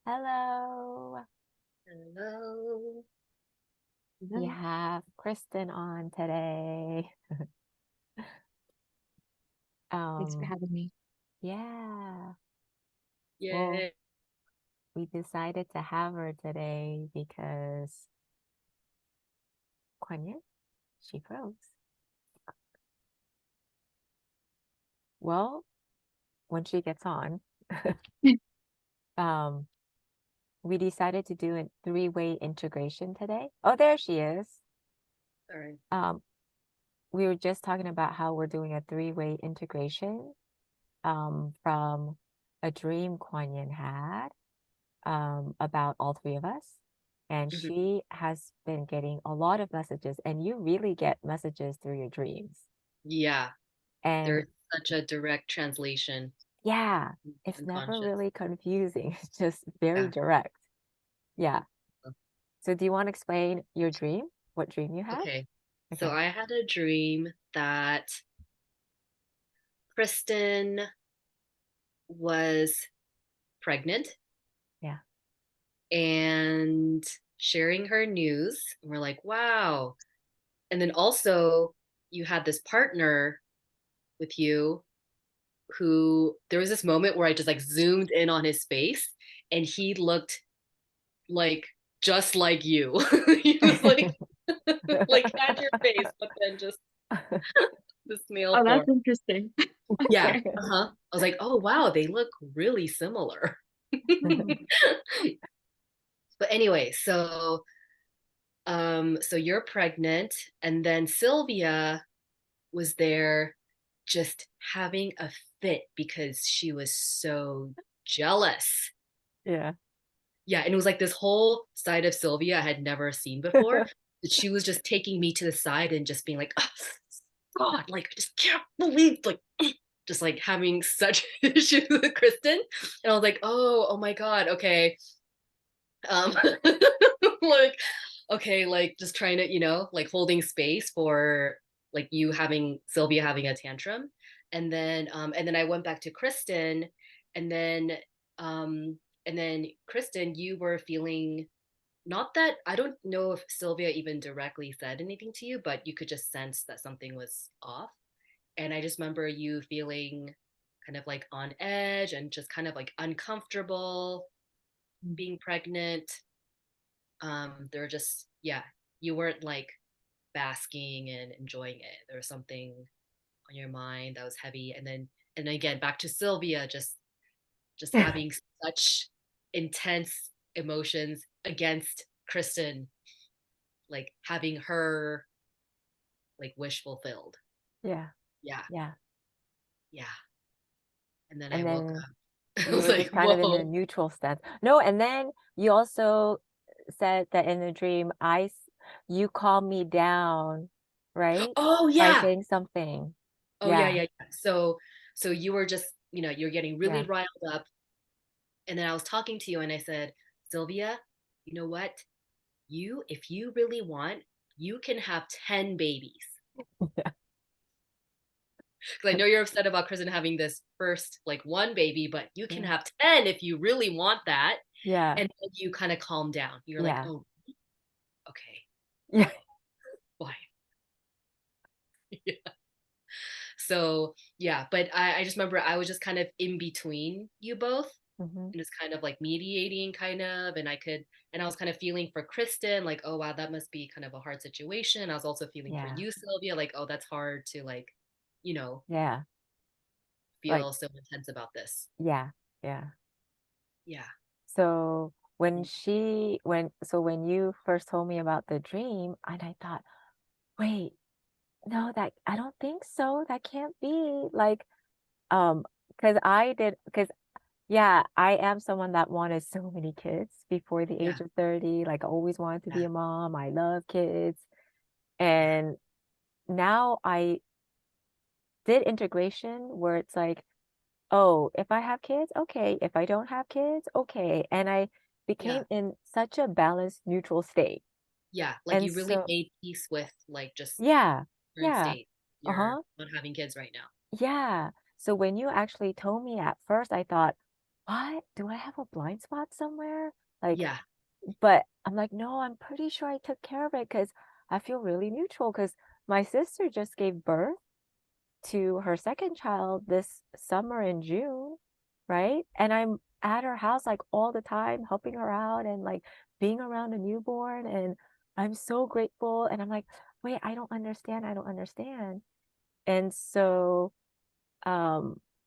Hello. Hello. We Hello. have Kristen on today. Thanks for Um, having me. yeah. Well, Yay. we decided to have her today because Kwonyin, she froze. Well, when she gets on, um, we decided to do a three-way integration today. Oh, there she is. All right. Um, we were just talking about how we're doing a three-way integration from a dream Kwonyin had about all three of us. And Mhm. she has been getting a lot of messages, and you really get messages through your dreams. Yeah, And there's such a direct translation, yeah, it's never unconscious. really confusing. It's just very Yeah. direct. Yeah. So do you want to explain your dream? What dream you had? Okay. So Okay. I had a dream that Kristen was pregnant Yeah. and sharing her news. And we're like, wow. And then also, you had this partner with you who there was this moment where I just like zoomed in on his face and he looked like just like you. He was like had your face, but then just this male Oh, form. that's interesting. Yeah. Okay. Uh-huh. I was like, oh wow, they look really similar. But anyway, so you're pregnant, and then Sylvia was there just having a fit because she was so jealous. Yeah. Yeah, and it was like this whole side of Sylvia I had never seen before. That she was just taking me to the side and just being like, oh, God, like I just can't believe like just like having such issues with Kristen. And I was like, oh my God, okay. Um like okay, like just trying to, like holding space for like you having Sylvia having a tantrum. And then I went back to Kristen and then um and then Kristen, you were feeling not that I don't know if Sylvia even directly said anything to you, but you could just sense that something was off. And I just remember you feeling kind of like on edge and just kind of like uncomfortable being pregnant. There were just, yeah, you weren't like basking and enjoying it. There was something on your mind that was heavy. And then again, back to Sylvia, just having such intense emotions against Kristen, like having her like wish fulfilled. Yeah. Yeah, Yeah. yeah. And then I And woke then up. I you was were like, just kind of in a whoa. neutral stance. No, and then you also said that in the dream, you calmed me down, right? Oh By yeah. saying something. Oh yeah, Yeah, yeah, yeah. So you were just, you're getting really yeah. riled up. And then I was talking to you and I said, Sylvia, you know what? If you really want, you can have 10 babies. Because I know you're upset about Kristen having this first, like one baby, but you can Yeah. have 10 if you really want that. Yeah. And then you kind of calm down. You're like, Yeah. oh, okay, Yeah. fine. Yeah. So, yeah, but I just remember I was just kind of in between you both Hmm. and just kind of like mediating, kind of. And I was kind of feeling for Kristen, like, oh, wow, that must be kind of a hard situation. I was also feeling for Yeah. you, Sylvia, like, oh, that's hard to like, you know, Yeah. Like, feel so intense about this. yeah. Yeah. Yeah. So when you first told me about the dream, and I thought, wait, no, that I don't think so. That can't be like, because yeah, I am someone that wanted so many kids before the Yeah. age of 30. Like, I always wanted to Yeah. be a mom. I love kids. Yeah. And now I did integration where it's like, oh, if I have kids, okay. If I don't have kids, okay. And I became Yeah. in such a balanced, neutral state. Yeah. Like And you really so, made peace with like just yeah, current yeah, state. You're uh-huh, not having kids right now. yeah. So when you actually told me at first, I thought, what? Do I have a blind spot somewhere? Like, Yeah. but I'm like, no, I'm pretty sure I took care of it because I feel really neutral because my sister just gave birth to her second child this summer in June, right? And I'm at her house like all the time, helping her out and like being around a newborn. And I'm so grateful. And I'm like, wait, I don't understand. I don't understand. And so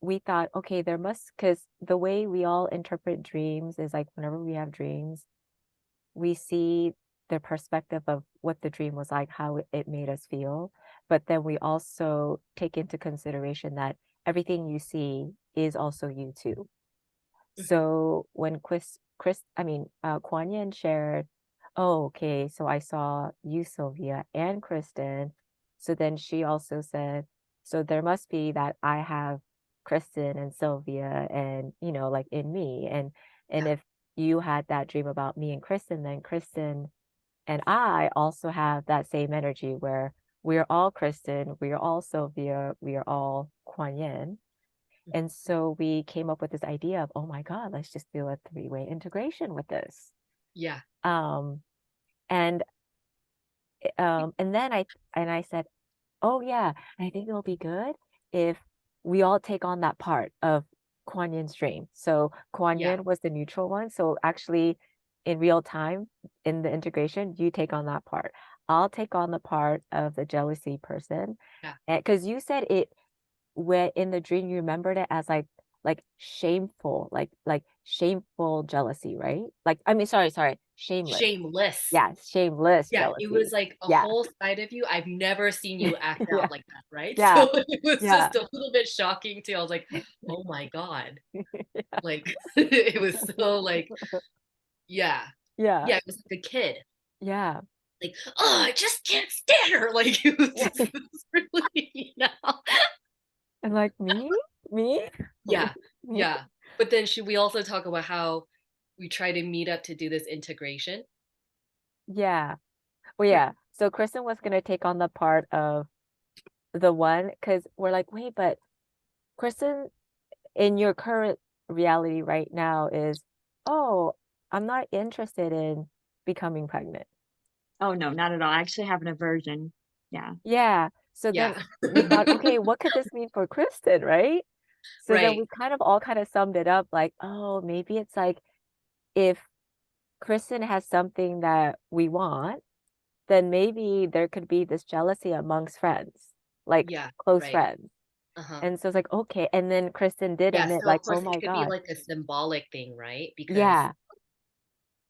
we thought, okay, there must, because the way we all interpret dreams is like whenever we have dreams, we see the perspective of what the dream was like, how it made us feel. But then we also take into consideration that everything you see is also you too. Mhm. So when Kwonyin shared, oh, okay, so I saw you, Sylvia, and Kristen. So then she also said, so there must be that I have Kristen and Sylvia and, like in me. And Yeah. if you had that dream about me and Kristen, then Kristen and I also have that same energy where we're all Kristen, we are all Sylvia, we are all Kwonyin. Mhm. And so we came up with this idea of, oh my God, let's just do a three-way integration with this. Yeah. Um, and and then I said, oh yeah, I think it'll be good if we all take on that part of Kuan Yin's dream. So Kuan Yeah. Yin was the neutral one. So actually in real time in the integration, you take on that part. I'll take on the part of the jealousy person. Yeah. Because you said it where in the dream you remembered it as like shameful, like shameful jealousy, right? Like I mean, sorry, shameless. Shameless. Yeah, shameless Yeah, it jealousy. was like a Yeah. whole side of you. I've never seen you act Yeah. out like that, right? Yeah. So it was Yeah. just a little bit shocking too. I was like, "Oh my God." Yeah. Like it was so like, yeah. Yeah. Yeah, it was like a kid. Yeah. Like, "Oh, I just can't stand her." Like it was Yeah. just it was really, And like me? Me? Yeah. Me? Yeah. But then should we also talk about how we try to meet up to do this integration? Yeah. Well, yeah. So Kristen was gonna take on the part of the one because we're like, wait, but Kristen, in your current reality right now is, oh, I'm not interested in becoming pregnant. Oh, no, not at all. I actually have an aversion. Yeah. Yeah. So then Yeah. we thought, okay, what could this mean for Kristen, right? So then Right. we kind of all kind of summed it up like, oh, maybe it's like if Kristen has something that we want, then maybe there could be this jealousy amongst friends, like Yeah, close right. friends. Uh-huh. And so it's like, okay. And then Kristen did Yeah, admit, so like, of oh course my it could be God. like a symbolic thing, right? Because Yeah.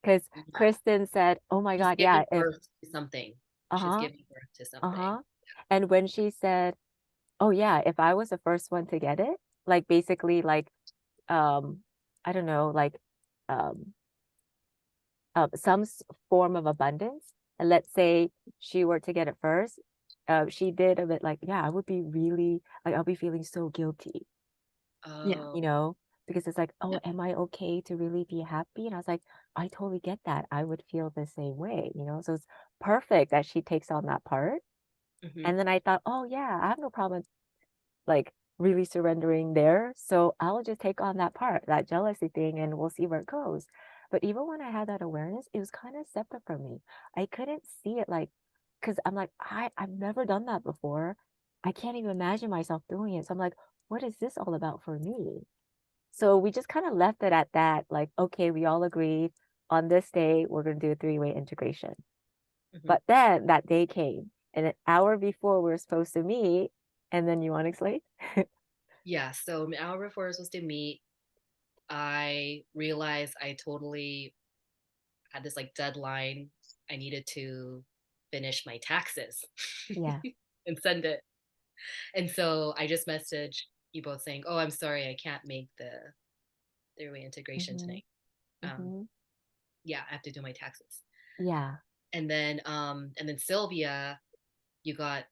Because yeah, Kristen said, oh my she's God, yeah, giving if, birth to something. She's uh-huh, giving birth to something. uh-huh. And when she said, oh yeah, if I was the first one to get it, like basically like, um, I don't know, like, um, some form of abundance. And let's say she were to get it first, she did a bit like, yeah, I would be really, like, I'll be feeling so guilty, Yeah. you Oh, know, because it's like, oh, Yeah. am I okay to really be happy? And I was like, I totally get that. I would feel the same way. So it's perfect that she takes on that part. mhm. And then I thought, oh yeah, I have no problem like really surrendering there. So I'll just take on that part, that jealousy thing, and we'll see where it goes. But even when I had that awareness, it was kind of separate from me. I couldn't see it like, because I'm like, I've never done that before. I can't even imagine myself doing it. So I'm like, what is this all about for me? So we just kind of left it at that, like, okay, we all agreed on this day, we're going to do a three-way integration. Mhm. But then that day came, and an hour before we were supposed to meet, and then you want to explain? Yeah, so an hour before we're supposed to meet, I realized I totally had this like deadline. I needed to finish my taxes Yeah. and send it. And so I just messaged you both saying, "Oh, I'm sorry, I can't make the three-way integration Mhm. tonight. Um, Mhm. yeah, I have to do my taxes." Yeah. And then Sylvia, you got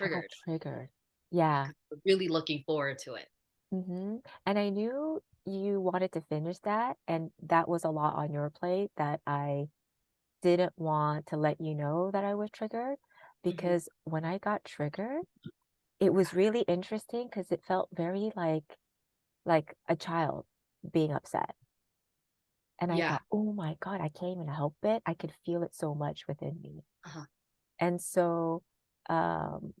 I got triggered. triggered. Yeah, Yeah. 'cause we're really looking forward to it. And I knew you wanted to finish that, and that was a lot on your plate that I didn't want to let you know that I was triggered, Mhm. because when I got triggered, it was really interesting because it felt very like a child. being upset. And I Yeah. thought, oh my God, I can't even help it. I could feel it so much within me. Uh-huh. And so, um,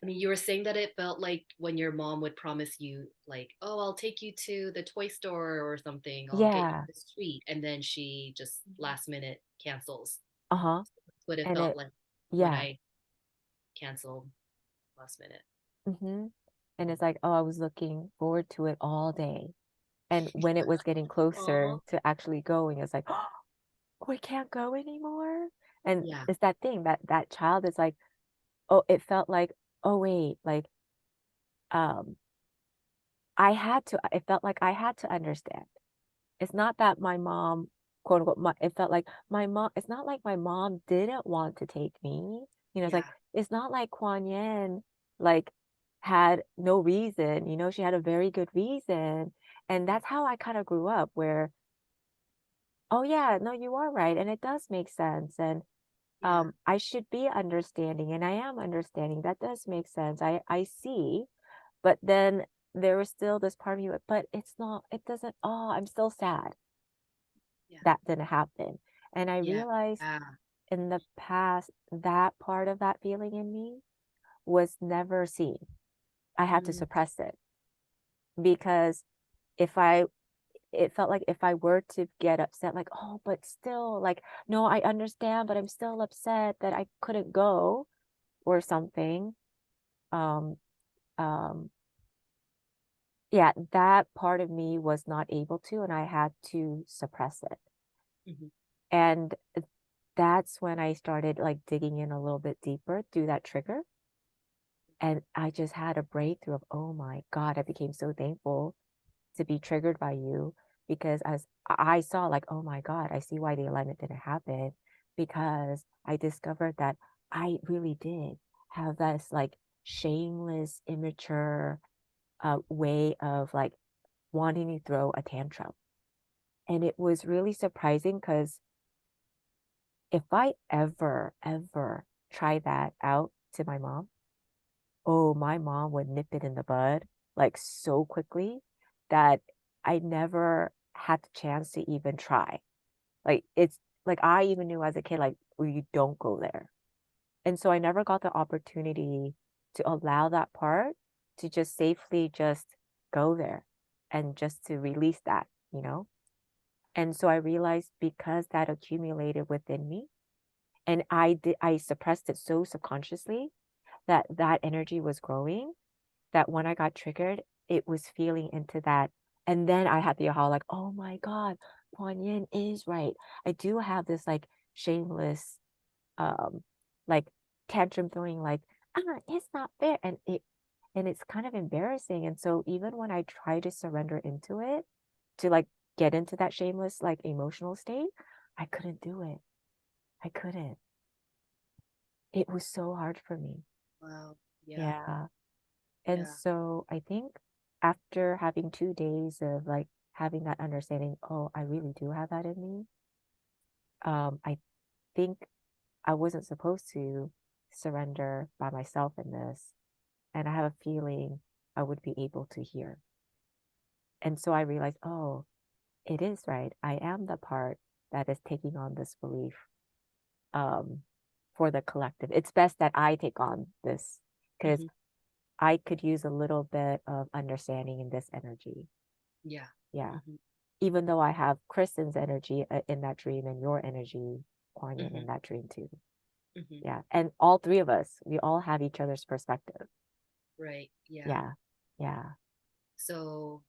I mean, you were saying that it felt like when your mom would promise you, like, "Oh, I'll take you to the toy store or something. I'll get you yeah, this treat," and then she just last minute cancels. uh-huh. That's what it And felt it, like when yeah, I canceled last minute. mm-hmm. And it's like, oh, I was looking forward to it all day. And when it was getting closer Oh, to actually going, it's like, oh, we can't go anymore. And yeah, it's that thing that that child is like, oh, it felt like, oh wait, like um it felt like I had to understand. It's not that my mom, quote unquote, it felt like my mom, it's not like my mom didn't want to take me. It's like, yeah, it's not like Kwonyin like had no reason, she had a very good reason. And that's how I kind of grew up where, oh yeah, no, you are right. And it does make sense. And yeah, I should be understanding, and I am understanding. That does make sense. I see. But then there was still this part of me, but it's not, it doesn't, oh, I'm still sad yeah, that didn't happen. And I yeah, realized yeah. in the past that part of that feeling in me was never seen. I had to Mm, suppress it because if I, it felt like if I were to get upset, like, oh, but still, like, no, I understand, but I'm still upset that I couldn't go or something. Um, um, yeah, that part of me was not able to, and I had to suppress it. mhm, And that's when I started like digging in a little bit deeper through that trigger. And I just had a breakthrough of, oh my God, I became so thankful to be triggered by you because as I saw, like, oh my God, I see why the alignment didn't happen because I discovered that I really did have this like shameless, immature way of like wanting to throw a tantrum. And it was really surprising because if I ever try that out to my mom, oh, my mom would nip it in the bud like so quickly that I never had the chance to even try. Like it's like I even knew as a kid, like, well, you don't go there. And so I never got the opportunity to allow that part to just safely just go there and just to release that. And so I realized because that accumulated within me and I suppressed it so subconsciously that that energy was growing, that when I got triggered, it was feeling into that. And then I had the aha, like, oh my God, Kuan Yin is right. I do have this like shameless, um, like tantrum throwing, like, it's not fair. And it's kind of embarrassing. And so even when I try to surrender into it, to like get into that shameless, like emotional state, I couldn't do it. I couldn't. It was so hard for me. wow. Yeah, Yeah. And yeah, so I think after having 2 days of like having that understanding, oh, I really do have that in me. I think I wasn't supposed to surrender by myself in this. And I have a feeling I would be able to hear. And so I realized, oh, it is right. I am the part that is taking on this belief um, for the collective. It's best that I take on this because mhm, I could use a little bit of understanding in this energy. yeah, Yeah. mhm, Even though I have Kristen's energy in that dream and your energy, Kuan Yin, mhm, in that dream too. mhm. Yeah. And all three of us, we all have each other's perspective. Right. Yeah. Yeah. Yeah. So,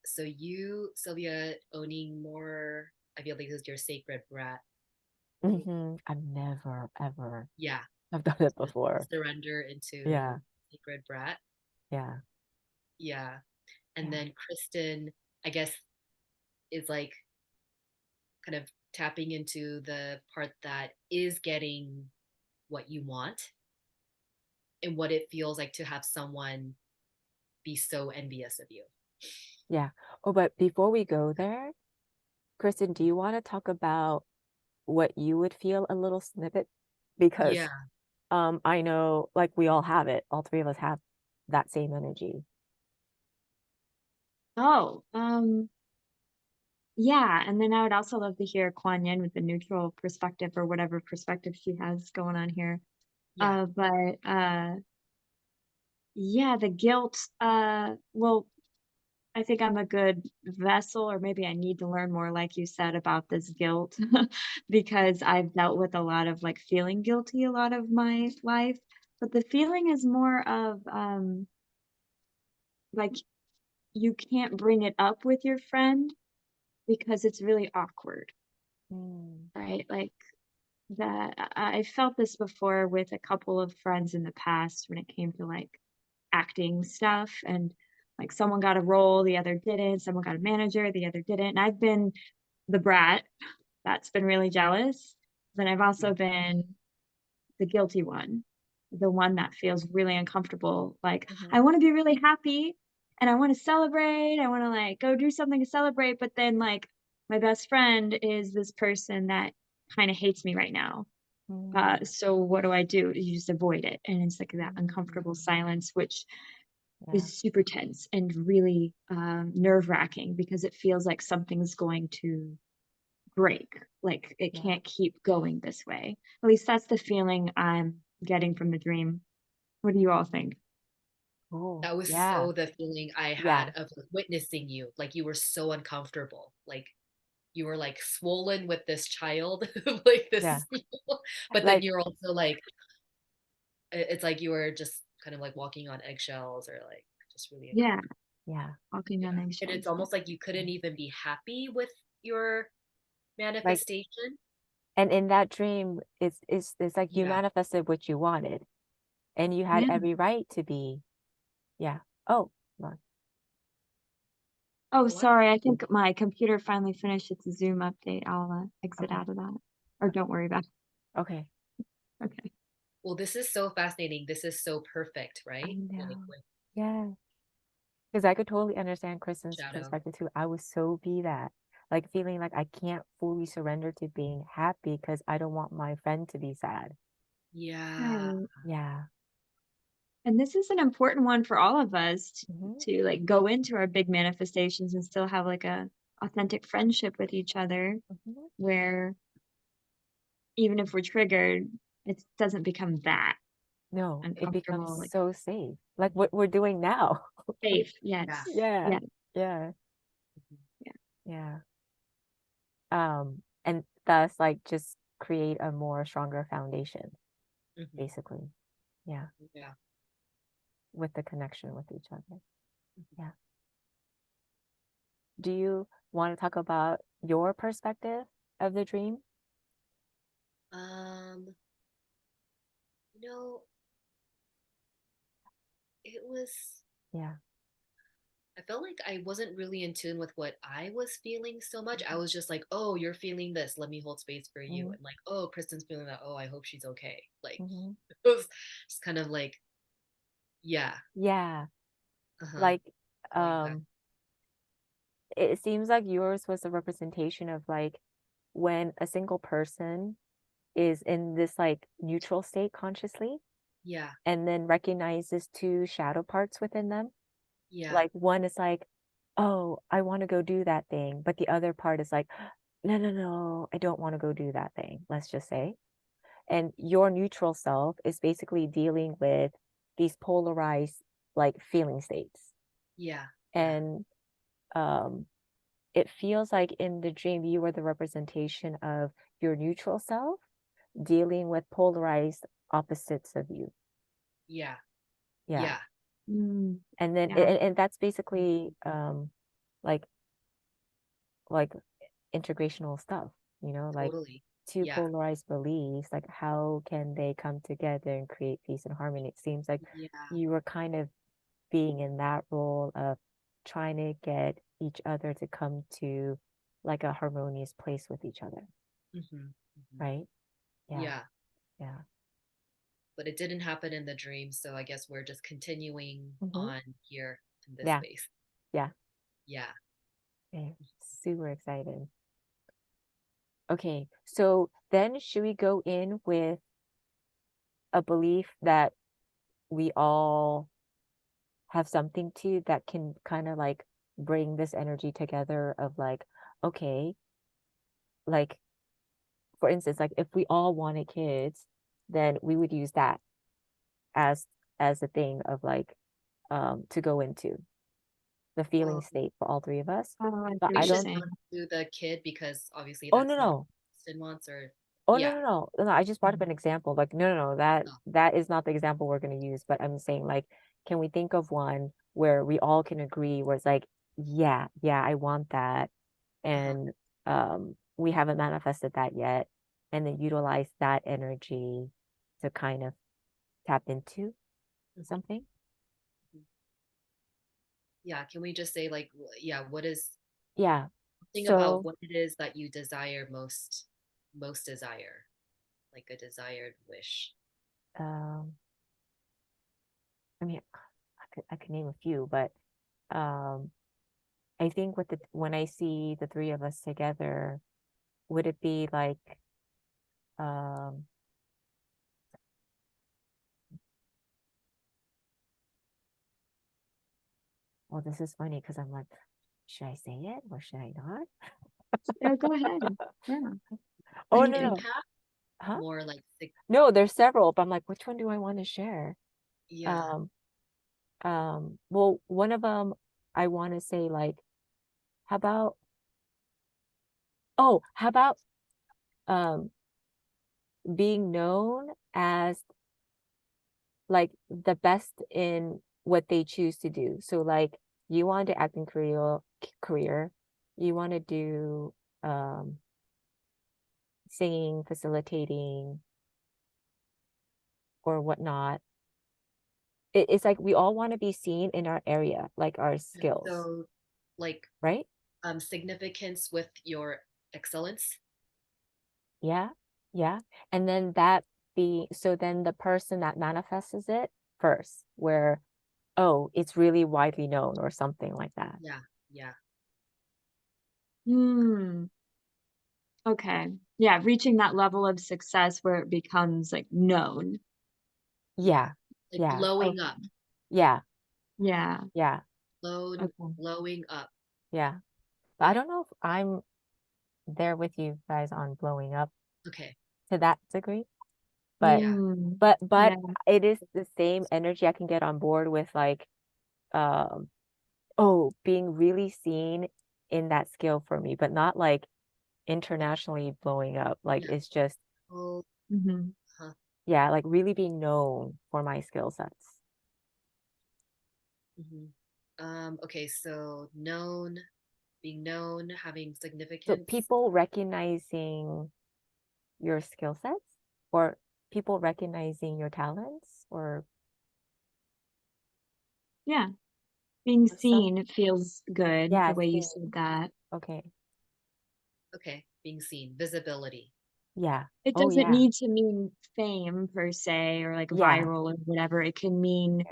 so you, Sylvia, owning more, I feel like this is your sacred brat. Like, I've never, ever yeah, have done it just before. surrender into Yeah. sacred brat. Yeah. Yeah. And Yeah. then Kristen, I guess, is like kind of tapping into the part that is getting what you want and what it feels like to have someone be so envious of you. Yeah. Oh, but before we go there, Kristen, do you want to talk about what you would feel a little snippet? Because Yeah. I know like we all have it. All three of us have that same energy. Oh, yeah, and then I would also love to hear Kwonyin with the neutral perspective or whatever perspective she has going on here. Yeah. But yeah, the guilt, well, I think I'm a good vessel, or maybe I need to learn more, like you said, about this guilt because I've dealt with a lot of like feeling guilty a lot of my life. But the feeling is more of like you can't bring it up with your friend because it's really awkward, Mm, right? Like that I felt this before with a couple of friends in the past when it came to like acting stuff and like someone got a role, the other didn't, someone got a manager, the other didn't. And I've been the brat that's been really jealous. Then I've Yeah. also been the guilty one, the one that feels really uncomfortable. Like, mhm, I wanna be really happy and I wanna celebrate, I wanna, like, go do something to celebrate, but then, like, my best friend is this person that kinda hates me right now. mm, So what do? You just avoid it, and it's, like, that uncomfortable Mm. silence, which yeah, is super tense and really, nerve-wracking because it feels like something's going to break. Like, it yeah. can't keep going this way. At least that's the feeling I'm getting from the dream. What do you all think? Oh, That was yeah, so the feeling I yeah, had of like, witnessing you. Like you were so uncomfortable. Like you were like swollen with this child. Like yeah. this, but then Like, you're also like it's like you were just kind of like walking on eggshells or like just really Yeah, uncomfortable. yeah, walking on Yeah. And it's eggshells. Yeah. almost like you couldn't even be happy with your like, manifestation. and in that dream, it's like you Yeah. manifested what you wanted, and you had Yeah. every right to be, yeah. Oh, well, Oh, Oh, what? sorry. I think my computer finally finished its Zoom update. I'll exit okay, out of that. Or don't worry about okay. it. Okay. Well, this is so fascinating. This is so perfect, I right? Like know. with Yeah, because I could totally understand Kristen's shadow. perspective too. I would so be that, like feeling like I can't fully surrender to being happy because I don't want my friend to be sad. Yeah. Right. Yeah. And this is an important one for all of us Hmm. to like go into our big manifestations and still have like a authentic friendship with each other Hmm. where even if we're triggered, it doesn't become that No, it becomes uncomfortable, like so safe, like what we're doing now. safe. Yeah. Yes. Yeah, Yeah. yeah, Mhm. Yeah. yeah. And thus, like, just create a more stronger foundation, Mhm. basically. Yeah, Yeah. with the connection with each other. Mhm. Yeah. Do you want to talk about your perspective of the dream? Um, you know, it was Yeah. I felt like I wasn't really in tune with what I was feeling so much. I Mhm. was just like, "Oh, you're feeling this. Let me hold space for you." Mhm. And like, "Oh, Kristen's feeling that. Oh, I hope she's okay." Like Mhm. it was just kind of like, yeah, Yeah. uh-huh, Like, going back. um, it seems like yours was a representation of like when a single person is in this like neutral state consciously Yeah, and then recognizes two shadow parts within them. yeah, Like one is like, oh, I want to go do that thing. But the other part is like, no, no, no, I don't want to go do that thing, let's just say. And your neutral self is basically dealing with these polarized like feeling states. yeah, yeah, And um it feels like in the dream you were the representation of your neutral self dealing with polarized opposites of you. yeah, Yeah. yeah, Mm, And then yeah. and that's basically like like integrational stuff, like totally. two Yeah, polarized beliefs, like how can they come together and create peace and harmony? It seems like yeah, you were kind of being in that role of trying to get each other to come to like a harmonious place with each other, hmm hmm right? Yeah, yeah. yeah. But it didn't happen in the dream, so I guess we're just continuing Hmm. on here in this Yeah, space. yeah. Yeah. Okay. Super excited. Okay, so then should we go in with a belief that we all have something to that can kind of like bring this energy together of like, okay, like for instance, like if we all wanted kids, then we would use that as a thing of like to go into the feeling Oh, state for all three of us. Oh, I see But what I you're we just don't saying. don't do the kid because obviously oh no that's not what no. Kristen wants, or Oh yeah. no, I just brought up Mhm. an example. Like no, that Oh, that is not the example we're gonna use, but I'm saying like, can we think of one where we all can agree where it's like, yeah, I want that. uh-huh. And we haven't manifested that yet. And then utilize that energy to kind of tap into Mhm, something. mhm. Yeah, can we just say like yeah, what is Yeah. think about So what it is that you desire most desire, like a desired wish. um I mean I could name a few, but um I think with the when I see the three of us together, would it be like um well this is funny because I'm like, should I say it or should I not? Yeah, go ahead. Yeah. Oh Like no no. impact, Huh? more like No, there's several, but I'm like, which one do I want to share? yeah. Um well one of them I want to say like, how about how about um being known as like the best in what they choose to do. So like you want to act in career, you want to do um singing, facilitating or whatnot. It's like we all want to be seen in our area, like our skills, So like right? significance with your excellence. Yeah. Yeah. And then that be so then the person that manifests it first, where oh, it's really widely known or something like that. Yeah, yeah. Hmm. Okay. Yeah, reaching that level of success where it becomes like known. Yeah. Yeah. Like Yeah. blowing Okay. up. Yeah. Yeah. Yeah. Okay. Blowing up. Yeah. But I don't know if I'm there with you guys on blowing up Okay. to that degree, but Yeah. Mm. but Yeah. it is the same energy I can get on board with like um oh, being really seen in that skill for me, but not like internationally blowing up. Like Yeah. it's just Oh, Mhm. huh. yeah, like really being known for my skill sets. Hmm. Okay, so being known, having So significance. people recognizing your skill sets or people recognizing your talents or Yeah. Being some seen feels good the yeah, way you same. said that. Okay. Okay, being seen, visibility. Yeah. It Oh doesn't yeah. need to mean fame per se or like Yeah. viral or whatever. It can mean Yeah.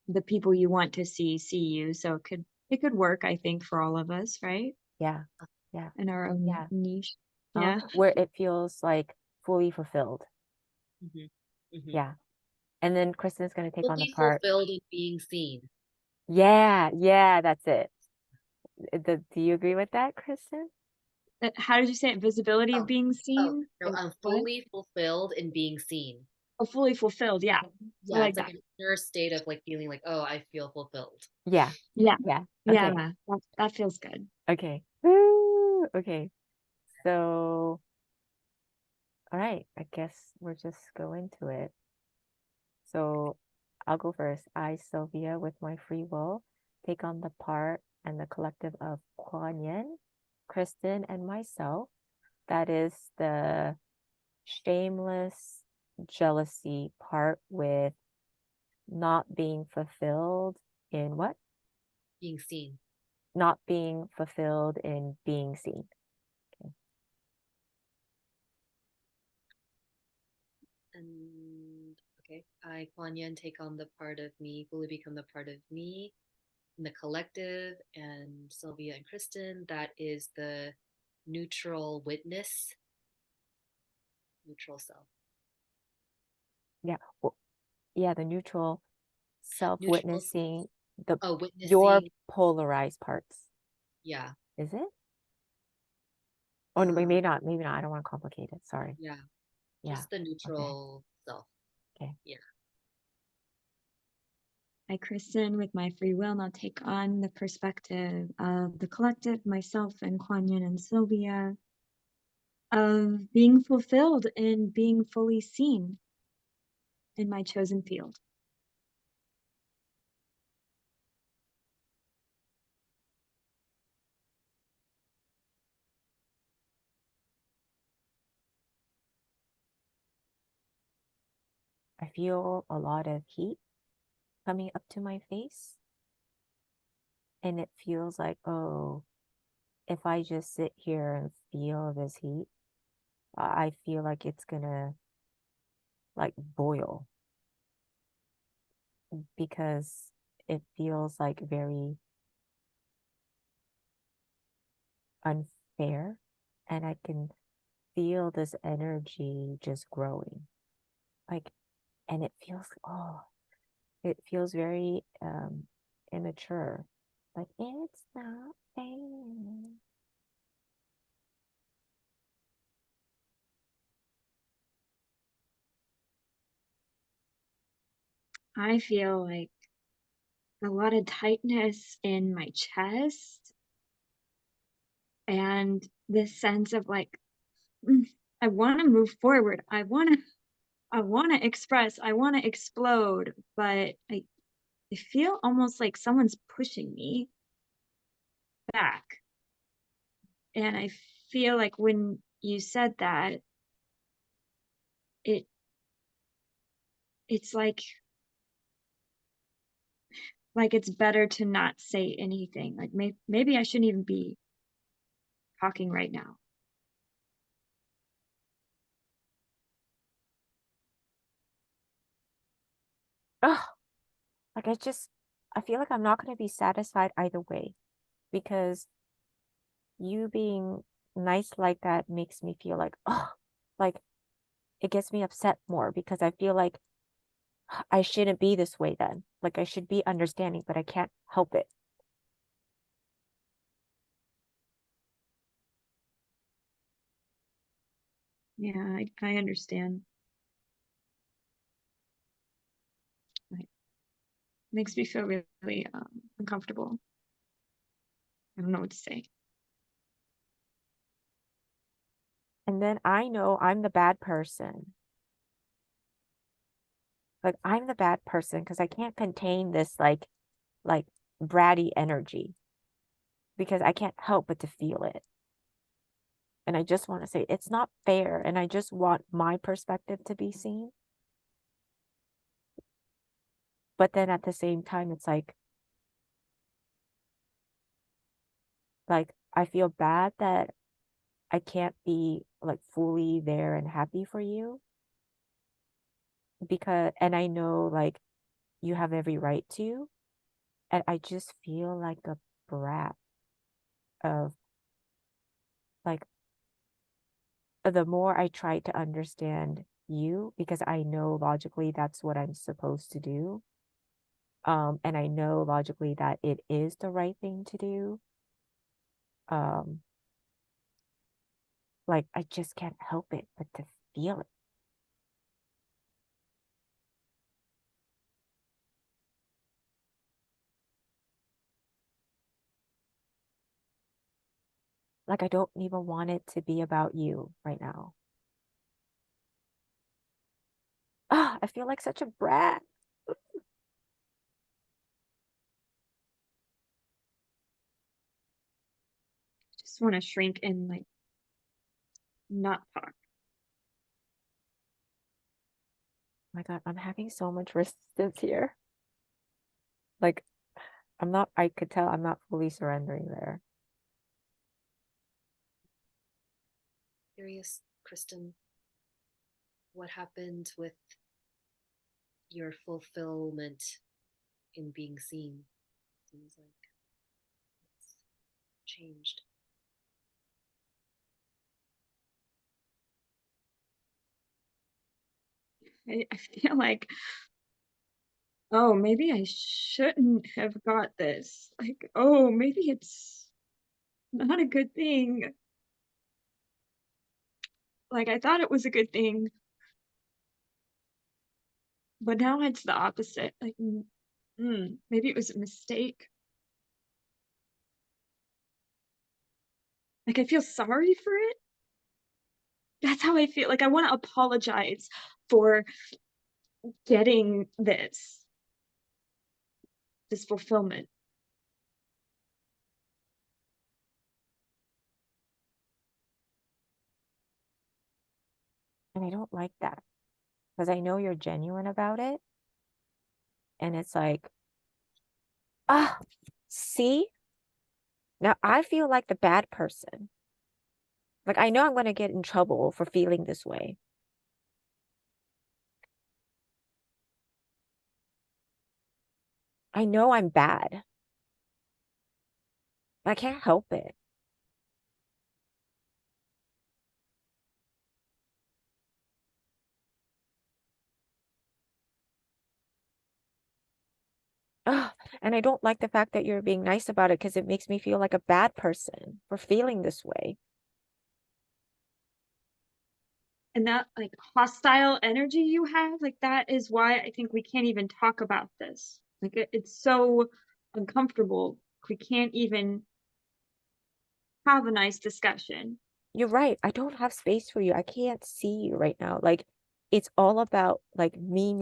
the people you want to see you. So it could work, I think, for all of us, right? Yeah. Yeah. In our own Yeah. niche. Yeah. Where it feels like fully fulfilled. Hmm. Hmm. Yeah. And then Kristen's gonna take on the Fully part. fulfilled in being seen. Yeah, that's it. Do you agree with that, Kristen? How did you say it? Visibility of Oh, being oh, seen? no, Like I'm what? fully fulfilled in being seen. Oh, fully fulfilled. Yeah. I Yeah, like it's like that. an inner state of like feeling like, oh, I feel fulfilled. Yeah. Yeah. Yeah. Yeah. Okay. That feels good. Okay. Woo! Okay. So, all right. I guess we'll just go into it. So I'll go first. I, Sylvia, with my free will, take on the part and the collective of Kwonyin, Kristen, and myself. That is the shameless jealousy part with not being fulfilled in what? Being seen. Not being fulfilled in being seen. Okay. And okay, I, Kwonyin, take on the part of me, fully become the part of me in the collective, and Sylvia and Kristen, that is the neutral witness, neutral self. Yeah. Well, yeah, the neutral Neutral, self-witnessing The Oh, your witnessing. polarized parts. Yeah. Is it? Oh, no, Um, maybe not. I don't want to complicate it. Sorry. yeah. Yeah. Just the Okay. neutral self. Okay. Yeah. I christen with my free will, and I'll take on the perspective of the collective, myself and Kwonyin and Sylvia, of being fulfilled and being fully seen in my chosen field. I feel a lot of heat coming up to my face. And it feels like, oh, if I just sit here and feel this heat, I feel like it's gonna like boil because it feels like very unfair. And I can feel this energy just growing. Like, and it feels very immature. Like, it's not fair. I feel like a lot of tightness in my chest and this sense of like, I want to move forward. I want to express, I want to explode, but I feel almost like someone's pushing me back. And I feel like when you said that, it it's like it's better to not say anything. Like maybe I shouldn't even be talking right now. Ugh, like I feel like I'm not going to be satisfied either way because you being nice like that makes me feel like, oh, like it gets me upset more because I feel like I shouldn't be this way then. Like I should be understanding, but I can't help it. Yeah, I understand. It makes me feel really uncomfortable. I don't know what to say. And then I know I'm the bad person. Like I'm the bad person because I can't contain this like bratty energy because I can't help but to feel it. And I just want to say it's not fair and I just want my perspective to be seen. But then at the same time it's like I feel bad that I can't be like fully there and happy for you because and I know like you have every right to and I just feel like a brat of like the more I try to understand you because I know logically that's what I'm supposed to do. And I know logically that it is the right thing to do. Um, like I just can't help it but to feel it. Like I don't even want it to be about you right now. Ah, I feel like such a brat. Just want to shrink and like not talk. My God, I'm having so much resistance here. Like I could tell I'm not fully surrendering there. Curious, Kristen, what happened with your fulfillment in being seen? Seems like it's changed. I feel like oh, maybe I shouldn't have got this. Like, oh, maybe it's not a good thing. Like, I thought it was a good thing, but now it's the opposite. Like, maybe it was a mistake. Like, I feel sorry for it. That's how I feel. Like, I want to apologize for getting this fulfillment. And I don't like that because I know you're genuine about it. And it's like, ah, see? Now I feel like the bad person. Like I know I'm going to get in trouble for feeling this way. I know I'm bad. But I can't help it. Ugh, and I don't like the fact that you're being nice about it because it makes me feel like a bad person for feeling this way. And that, like, hostile energy you have, like, that is why I think we can't even talk about this. Like, it's so uncomfortable. We can't even have a nice discussion. You're right. I don't have space for you. I can't see you right now. Like it's all about like me.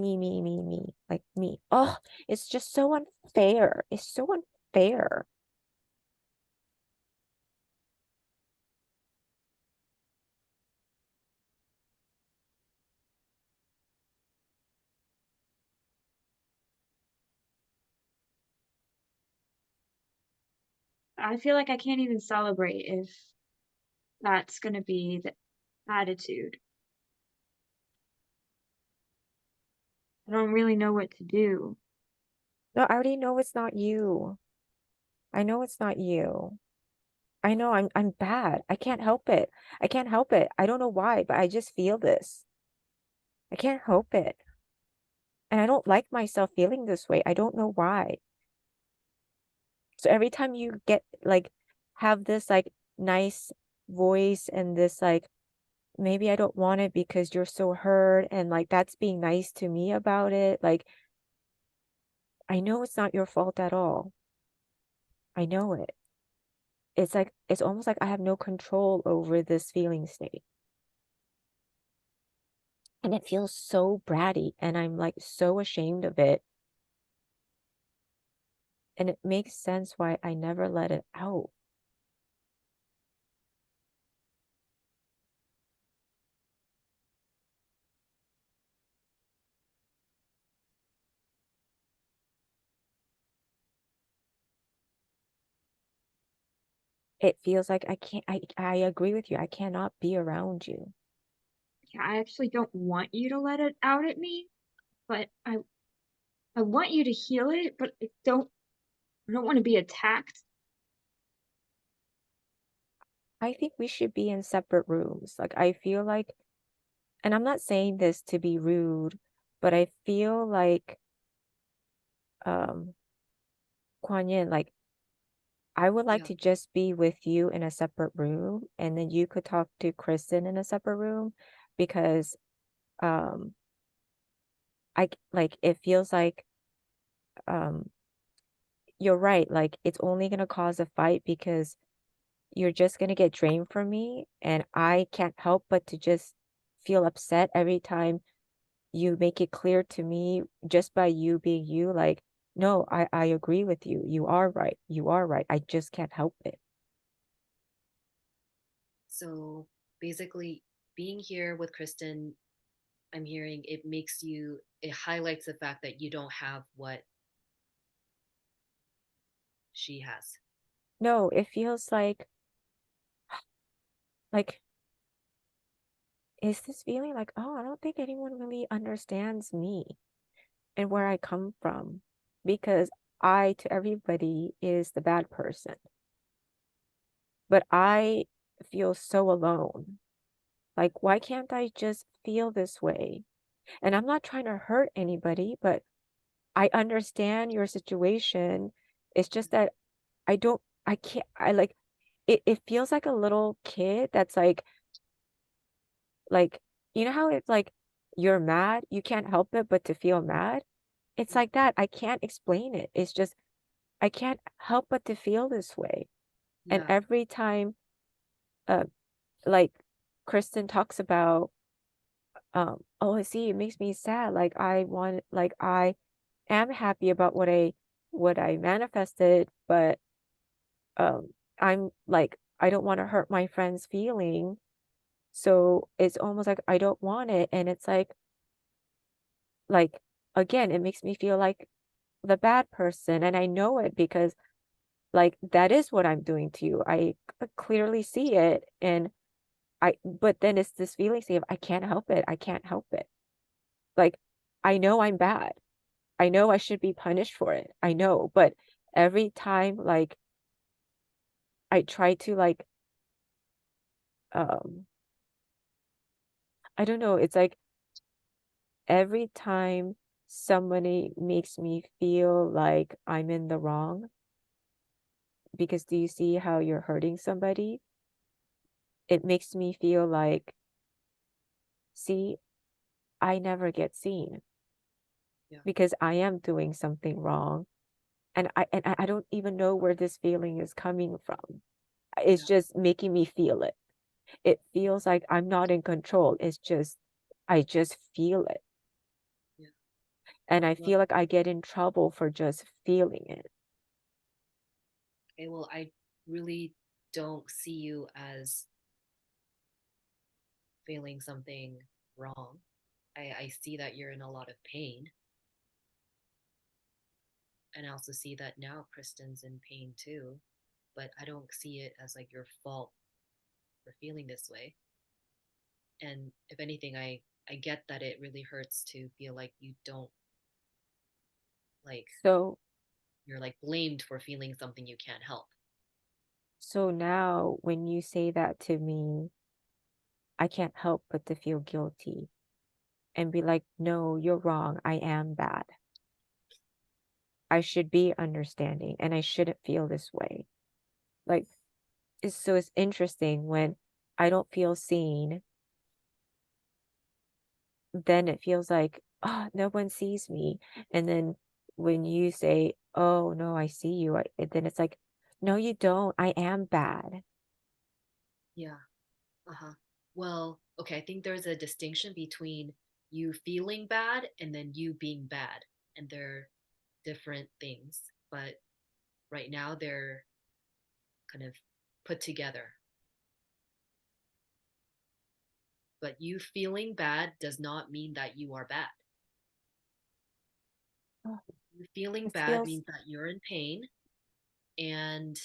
Like me. Oh, it's just so unfair. It's so unfair. I feel like I can't even celebrate if that's gonna be the attitude. I don't really know what to do. No, I already know it's not you. I know it's not you. I know I'm bad. I can't help it. I can't help it. I don't know why, but I just feel this. I can't help it. And I don't like myself feeling this way. I don't know why. So every time you get like have this like nice voice and this like maybe I don't want it because you're so hurt and like that's being nice to me about it. Like I know it's not your fault at all. I know it. It's like it's almost like I have no control over this feeling state. And it feels so bratty and I'm like so ashamed of it. And it makes sense why I never let it out. It feels like I can't I agree with you. I cannot be around you. Yeah, I actually don't want you to let it out at me, but I want you to heal it, but I don't wanna be attacked. I think we should be in separate rooms. Like I feel like and I'm not saying this to be rude, but I feel like um Kwonyin, like I would like Yeah. to just be with you in a separate room and then you could talk to Kristen in a separate room because um like it feels like um you're right, like it's only gonna cause a fight because you're just gonna get drained from me and I can't help but to just feel upset every time you make it clear to me just by you being you, like, no, I agree with you. You are right. You are right. I just can't help it. So basically, being here with Kristen, I'm hearing it highlights the fact that you don't have what she has. No, it feels like is this feeling like, oh, I don't think anyone really understands me and where I come from because I to everybody is the bad person. But I feel so alone. Like, why can't I just feel this way? And I'm not trying to hurt anybody, but I understand your situation. It's just that I can't, I like, it feels like a little kid that's like, you know how it's like you're mad, you can't help it but to feel mad? It's Yeah. like that. I can't explain it. It's just, I can't help but to feel this way. And Yeah. every time, uh, like Kristen talks about, oh, I see, it makes me sad. Like I am happy about what I manifested, but um, I'm like, I don't want to hurt my friend's feeling. So it's almost like I don't want it. And it's like, again, it makes me feel like the bad person. And I know it because like that is what I'm doing to you. I clearly see it. And but then it's this feeling say of I can't help it. I can't help it. Like I know I'm bad. I know I should be punished for it. I know, but every time like I try to um I don't know, it's like every time somebody makes me feel like I'm in the wrong, because do you see how you're hurting somebody? It makes me feel like, see, I never get seen Yeah. because I am doing something wrong. And I don't even know where this feeling is coming from. It's Yeah. just making me feel it. It feels like I'm not in control. It's just, I just feel it. Yeah. And I Well, feel like I get in trouble for just feeling it. okay, well, I really don't see you as feeling something wrong. I see that you're in a lot of pain. And I also see that now Kristen's in pain too. But I don't see it as like your fault for feeling this way. And if anything, I get that it really hurts to feel like you don't like So, you're like blamed for feeling something you can't help. so now when you say that to me, I can't help but to feel guilty and be like, no, you're wrong. I am bad. I should be understanding and I shouldn't feel this way. Like, so it's interesting when I don't feel seen, then it feels like, oh, no one sees me. And then when you say, oh, no, I see you, then it's like, no, you don't. I am bad. Yeah. Uh-huh. Well, okay, I think there's a distinction between you feeling bad and then you being bad. And they're different things. But right now they're kind of put together. But you feeling bad does not mean that you are bad. Oh, You feeling it bad feels, means that you're in pain, and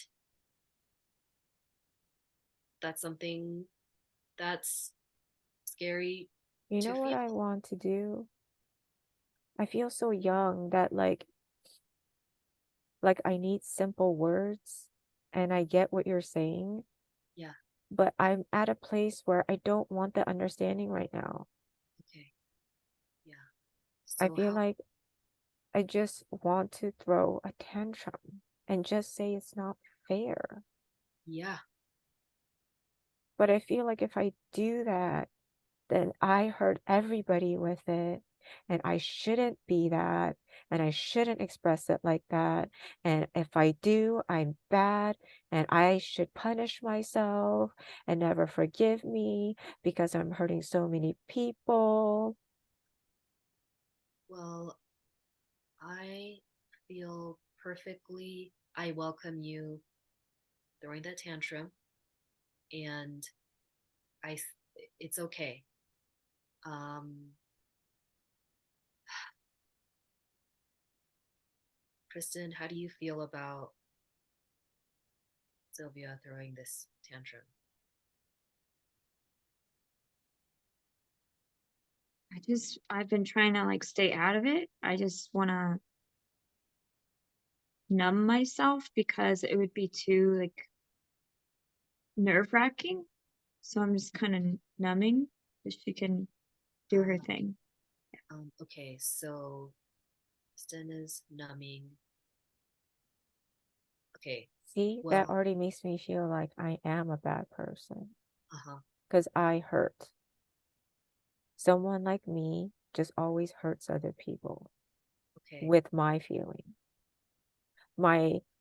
that's something that's scary you to know what feel. I want to do? I feel so young that like I need simple words and I get what you're saying, Yeah. but I'm at a place where I don't want the understanding right now. Okay. Yeah. I So feel how? like I just want to throw a tantrum and just say it's not fair. Yeah. But I feel like if I do that, then I hurt everybody with it. And I shouldn't be that. And I shouldn't express it like that. And if I do, I'm bad. And I should punish myself and never forgive me because I'm hurting so many people. Well, I feel perfectly. I welcome you throwing that tantrum, and I. It's okay. Um, Kristen, how do you feel about Sylvia throwing this tantrum? I've been trying to like stay out of it. I just want to numb myself because it would be too like nerve-wracking. So I'm just kind of numbing so she can do her Uh, thing. okay, so Kristen is numbing. Okay. See, Well, that already makes me feel like I am a bad person uh-huh. because I hurt. Someone like me just always hurts other people Okay. with my feeling.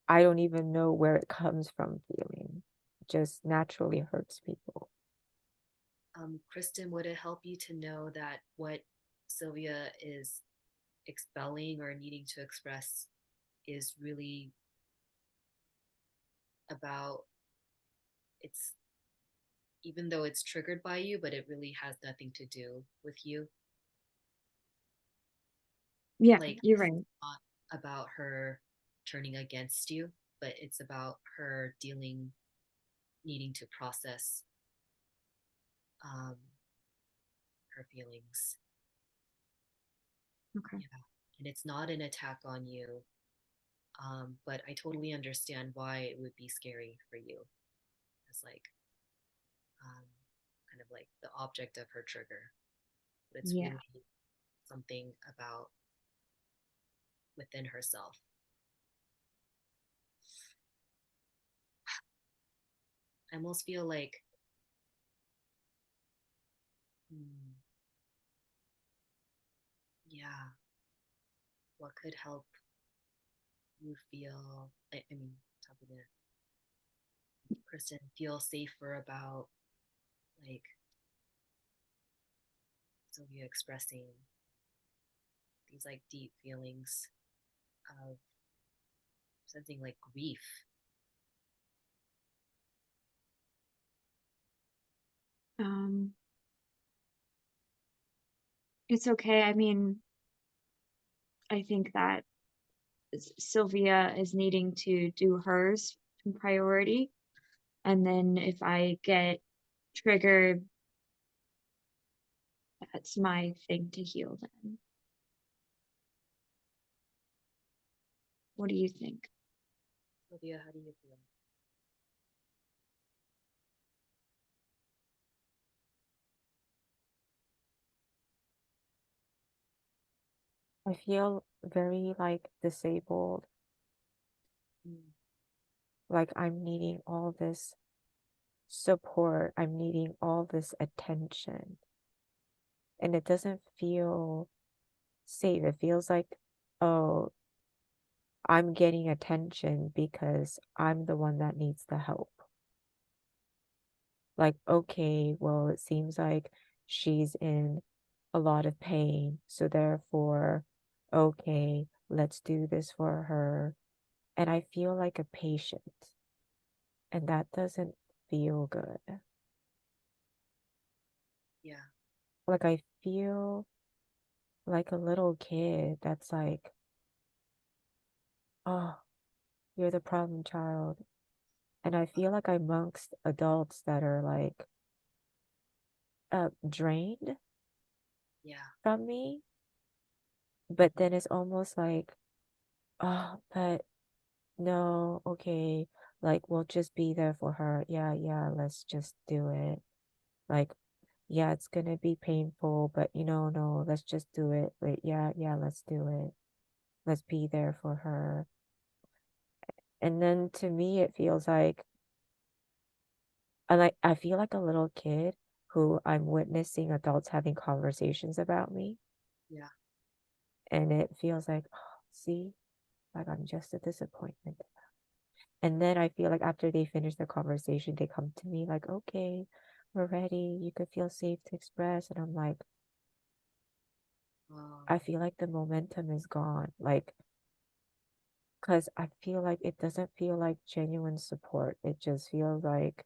I don't even know where it comes from feeling. It just naturally hurts people. Kristen, would it help you to know that what Sylvia is expelling or needing to express is really about it's even though it's triggered by you, but it really has nothing to do with you. Yeah, Like you're it's right. not about her turning against you, but it's about her needing to process um, her feelings. Okay. Yeah. And it's not an attack on you, but I totally understand why it would be scary for you as like um, kind of like the object of her trigger. But it's Yeah. really something about within herself. I almost feel like, hmm, yeah, what could help you feel, I mean, talking to Kristen, feel safer about like Sylvia expressing these like deep feelings of something like grief. Um, it's okay. I mean, I think that Sylvia is needing to do hers in priority. And then if I get triggered, that's my thing to heal then. What do you think? Sylvia, how do you feel? I feel very like disabled, Mm, like I'm needing all this support, I'm needing all this attention, and it doesn't feel safe. It feels like, oh, I'm getting attention because I'm the one that needs the help. Like, okay, well, it seems like she's in a lot of pain, so therefore, okay, let's do this for her. And I feel like a patient, and that doesn't feel good. yeah, Like, I feel like a little kid that's like, oh, you're the problem child. And I feel like I'm amongst adults that are like drained yeah, from me, but then it's almost like, oh, but no, okay, like we'll just be there for her. Yeah, yeah, let's just do it. Like, yeah, it's gonna be painful, but no, let's just do it. Like, yeah, yeah, let's do it. Let's be there for her. And then to me, it feels like I feel like a little kid who I'm witnessing adults having conversations about me, yeah, and it feels like, oh, see, like I'm just a disappointment. And then I feel like after they finish the conversation, they come to me like, okay, we're ready. You could feel safe to express. And I'm like, um, I feel like the momentum is gone. Like, because I feel like it doesn't feel like genuine support. It just feels like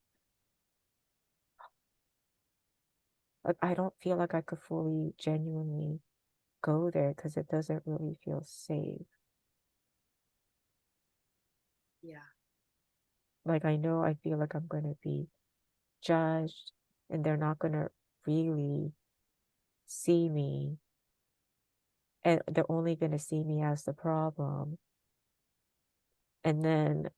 I don't feel like I could fully genuinely go there because it doesn't really feel safe. yeah, Like I feel like I'm gonna be judged and they're not gonna really see me and they're only gonna see me as the problem. And then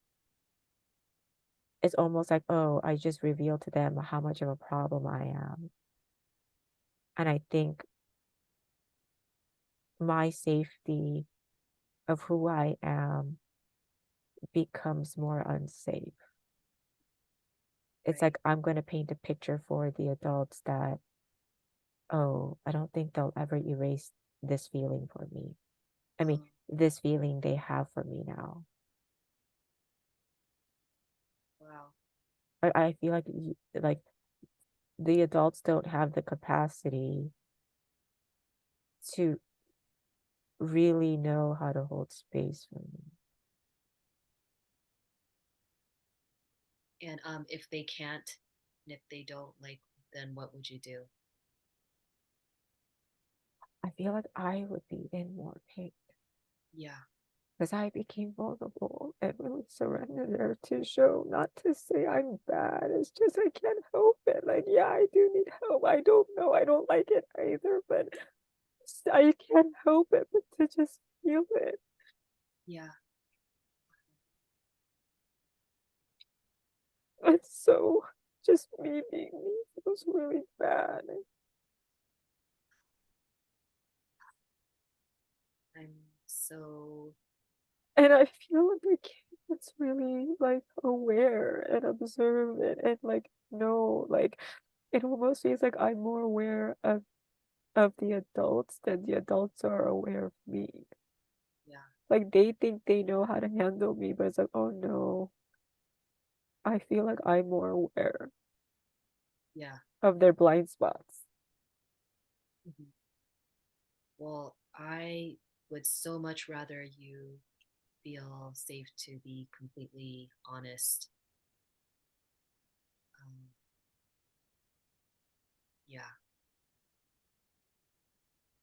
it's almost like, oh, I just revealed to them how much of a problem I am. And I think my safety of who I am becomes more unsafe. It's Right. like I'm going to paint a picture for the adults that, oh, I don't think they'll ever erase this feeling for me. I mean, Oh, this feeling they have for me now. wow. I feel like the adults don't have the capacity to really know how to hold space for me. And if they can't, and if they don't, like, then what would you do? I feel like I would be in more pain Yeah. because I became vulnerable and really surrendered there to show, not to say I'm bad. It's just I can't help it. Like, yeah, I do need help. I don't know. I don't like it either, but I can't help it but to just feel it. Yeah. It's so just me being me feels really bad. I'm so, And I feel like a kid that's really like aware and observant and like know, like it almost feels like I'm more aware of the adults than the adults are aware of me. yeah. Like they think they know how to handle me, but it's like, oh no, I feel like I'm more aware Yeah. of their blind spots. Mhm. Well, I would so much rather you feel safe to be completely honest. Um, yeah,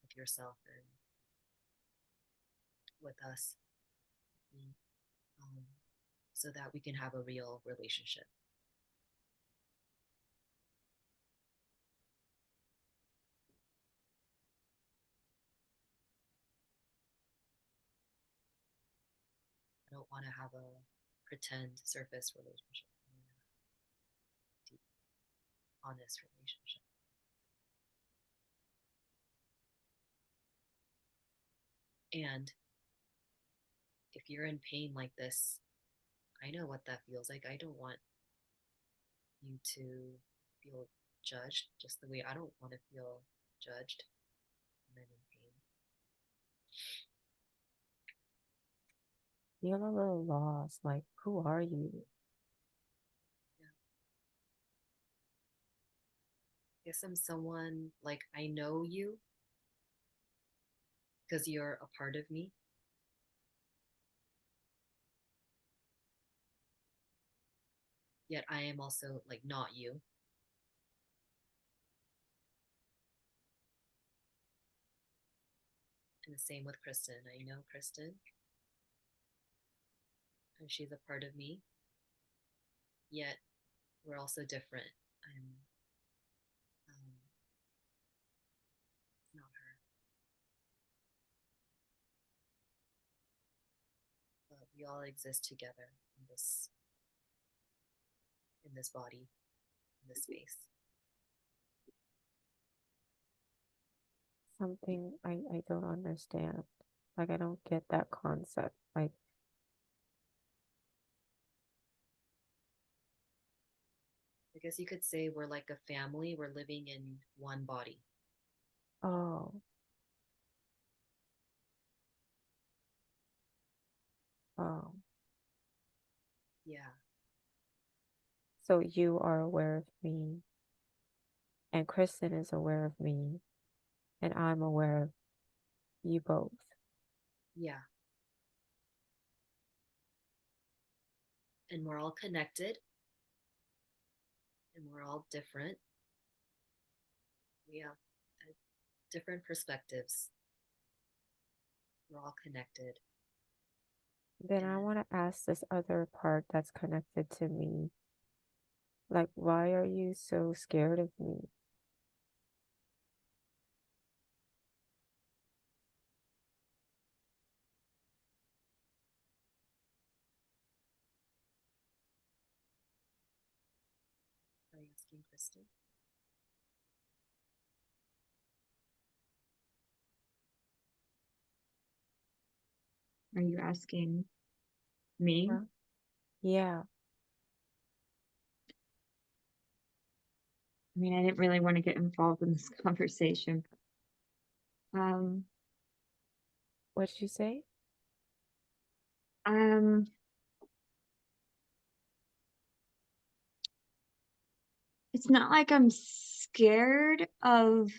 with yourself and with us, mm, um, so that we can have a real relationship. I don't want to have a pretend surface relationship. I want a deep, honest relationship. And if you're in pain like this, I know what that feels like. I don't want you to feel judged just the way I don't want to feel judged when I'm in pain. Feel a little lost, like who are you? Yeah. I guess I'm someone like I know you because you're a part of me, yet I am also like not you. And the same with Kristen. I know Kristen and she's a part of me, yet we're also different. I'm not her, but we all exist together in this body, in this space. Something I don't understand. Like I don't get that concept. Like, I guess you could say we're like a family. We're living in one body. oh, oh. Yeah, So you are aware of me, and Kristen is aware of me, and I'm aware of you both. yeah. And we're all connected and we're all different. We have different perspectives. We're all connected. Then I And want to ask this other part that's connected to me. Like, why are you so scared of me? are you asking Kristen? Are you asking me? Yeah. I mean, I didn't really want to get involved in this conversation. Um, What did you say? um, it's not like I'm scared of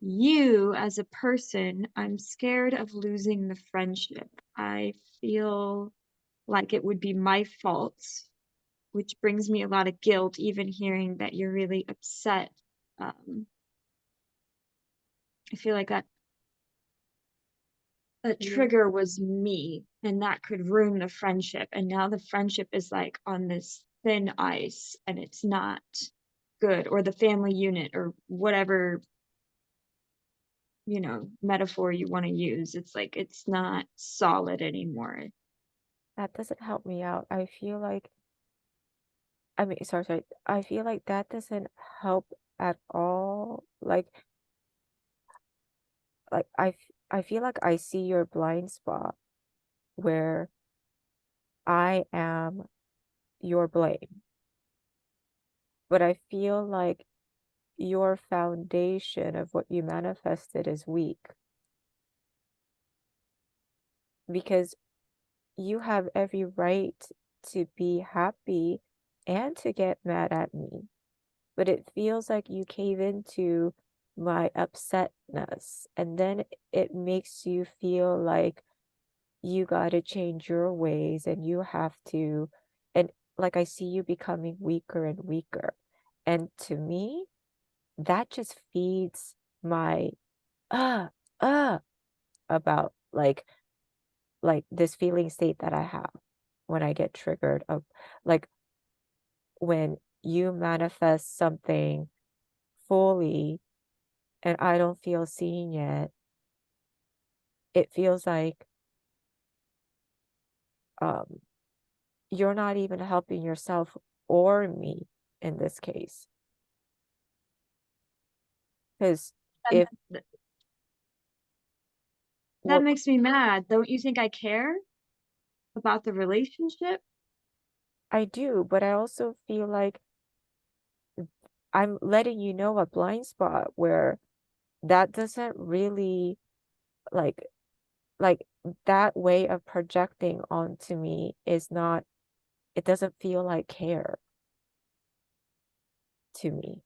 you as a person. I'm scared of losing the friendship. I feel like it would be my fault, which brings me a lot of guilt, even hearing that you're really upset. Um, I feel like that You trigger was me, and that could ruin the friendship. And now the friendship is like on this thin ice, and it's not good, or the family unit, or whatever, metaphor you want to use. It's like it's not solid anymore. That doesn't help me out. I feel like I mean, sorry. I feel like that doesn't help at all. I feel like I see your blind spot where I am your blame, but I feel like your foundation of what you manifested is weak because you have every right to be happy and to get mad at me. But it feels like you cave into my upsetness, and then it makes you feel like you got to change your ways and you have to, and like I see you becoming weaker and weaker. And to me, that just feeds my uh uh about like this feeling state that I have when I get triggered of like when you manifest something fully and I don't feel seen yet, it feels like um you're not even helping yourself or me in this case. Because And if that what makes me mad. Don't you think I care about the relationship? I do, but I also feel like I'm letting you know a blind spot where that doesn't really like like that way of projecting onto me is not, it doesn't feel like care to me.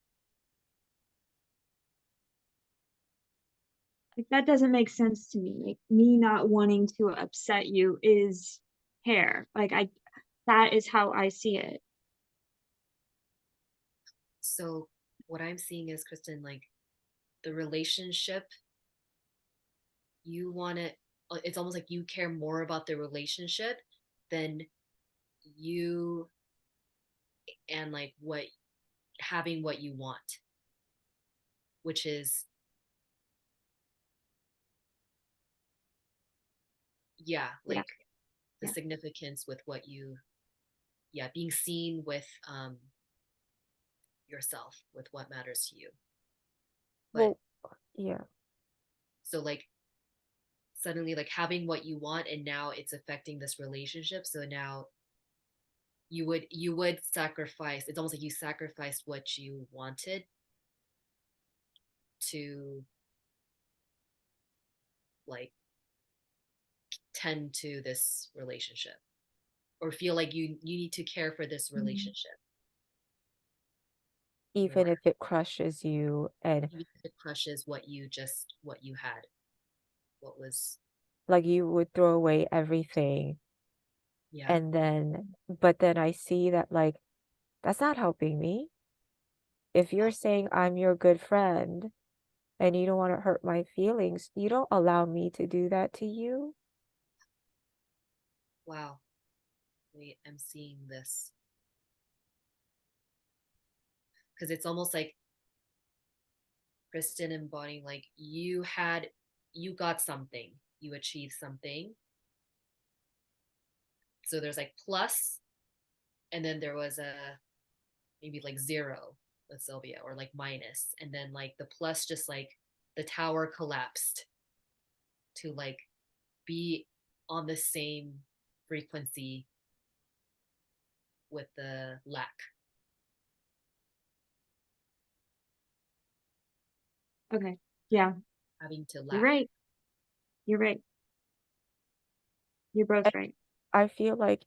Like, that doesn't make sense to me. Like, me not wanting to upset you is care. That is how I see it. So what I'm seeing is, Kristen, like the relationship, you want it, it's almost like you care more about the relationship than you and like what having what you want, which is, yeah, Yeah. like the Yeah. significance with what you, yeah, being seen with yourself, with what matters to you. But Well, yeah. so like suddenly like having what you want, and now it's affecting this relationship, so now you would sacrifice, it's almost like you sacrificed what you wanted to like tend to this relationship, or feel like you need to care for this Mhm. relationship Even more, if it crushes you and even if it crushes what you had, what was, like you would throw away everything yeah. and then but then I see that like that's not helping me. If you're saying I'm your good friend and you don't want to hurt my feelings, you don't allow me to do that to you. Wow, wait, I'm seeing this because it's almost like Kristen embodying like you got something, you achieved something, so there's like plus, and then there was a maybe like zero with Sylvia, or like minus, and then like the plus just like the tower collapsed to like be on the same frequency with the lack, Okay. Yeah, having to you're lack. right. You're right. You're both right. I feel like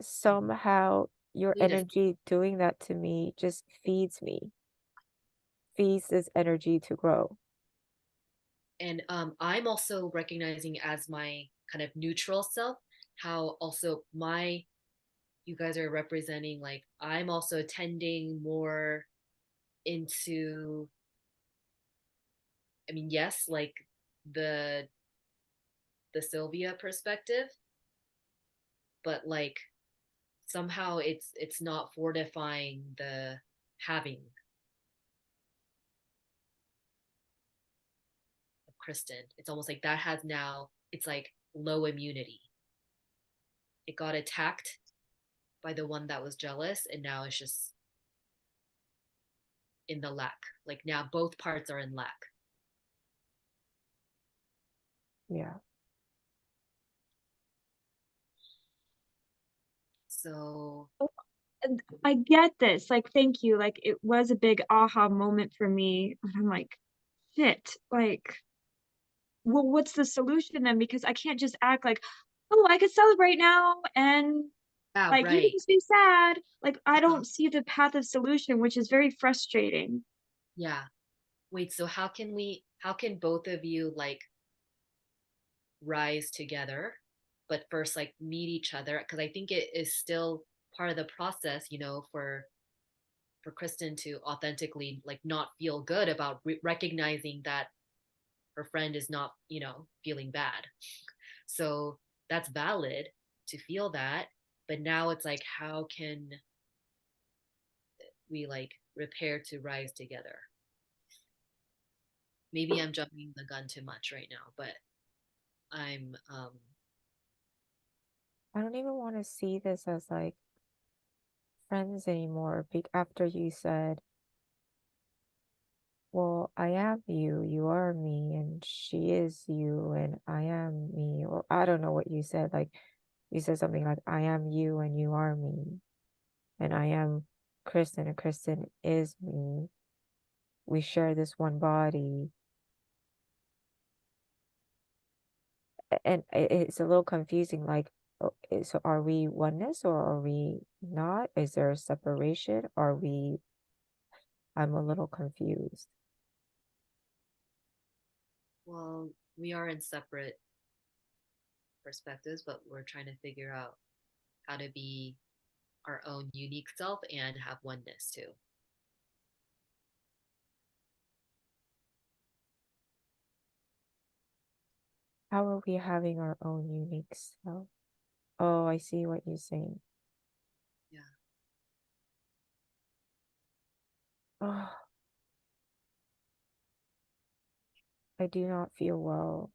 somehow your Wait a energy doing that to me just feeds this energy to grow. And I'm also recognizing as my kind of neutral self how also my you guys are representing, like I'm also tending more into, I mean, yes, like the the Sylvia perspective, but like somehow it's not fortifying the having of Kristen. It's almost like that has now, it's like low immunity. It got attacked by the one that was jealous, and now it's just in the lack. Like now both parts are in lack. Yeah. So And I get this. Like, thank you. Like, it was a big aha moment for me. And I'm like, shit. Like, well, what's the solution then? Because I can't just act like, oh, I could celebrate now and yeah, like you can right. just be sad. Like, I Uh-huh. don't see the path of solution, which is very frustrating. Yeah. Wait, so how can both of you like rise together, but first like meet each other? Because I think it is still part of the process, you know, for Kristen to authentically like not feel good about recognizing that her friend is not, you know, feeling bad. So that's valid to feel that, but now it's like how can we like repair to rise together? Maybe I'm jumping the gun too much right now, but I'm I don't even want to see this as like friends anymore after you said, well, I am you, you are me, and she is you, and I am me. Or I don't know what you said. Like, you said something like, I am you, and you are me, and I am Kristen, and Kristen is me. We share this one body. And it's a little confusing. Like, so are we oneness or are we not? Is there a separation? Are we? I'm a little confused. well, we are in separate perspectives, but we're trying to figure out how to be our own unique self and have oneness too. How are we having our own unique self? Oh, I see what you're saying. Yeah. Oh, I do not feel well.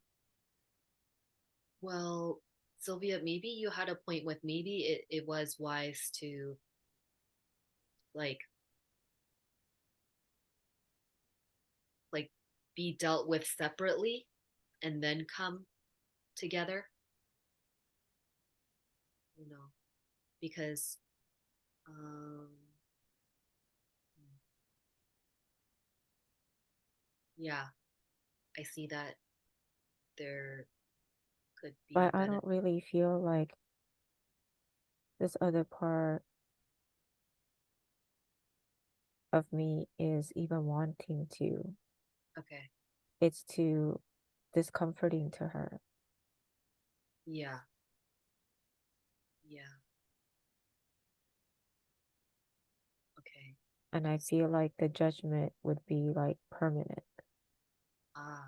Well, Sylvia, maybe you had a point with maybe it was wise to like like be dealt with separately and then come together, you know, because um yeah, I see that there could be But I benefit. don't really feel like this other part of me is even wanting to. Okay. It's too discomforting to her. Yeah. Yeah. Okay. And I feel like the judgment would be like permanent. Ah,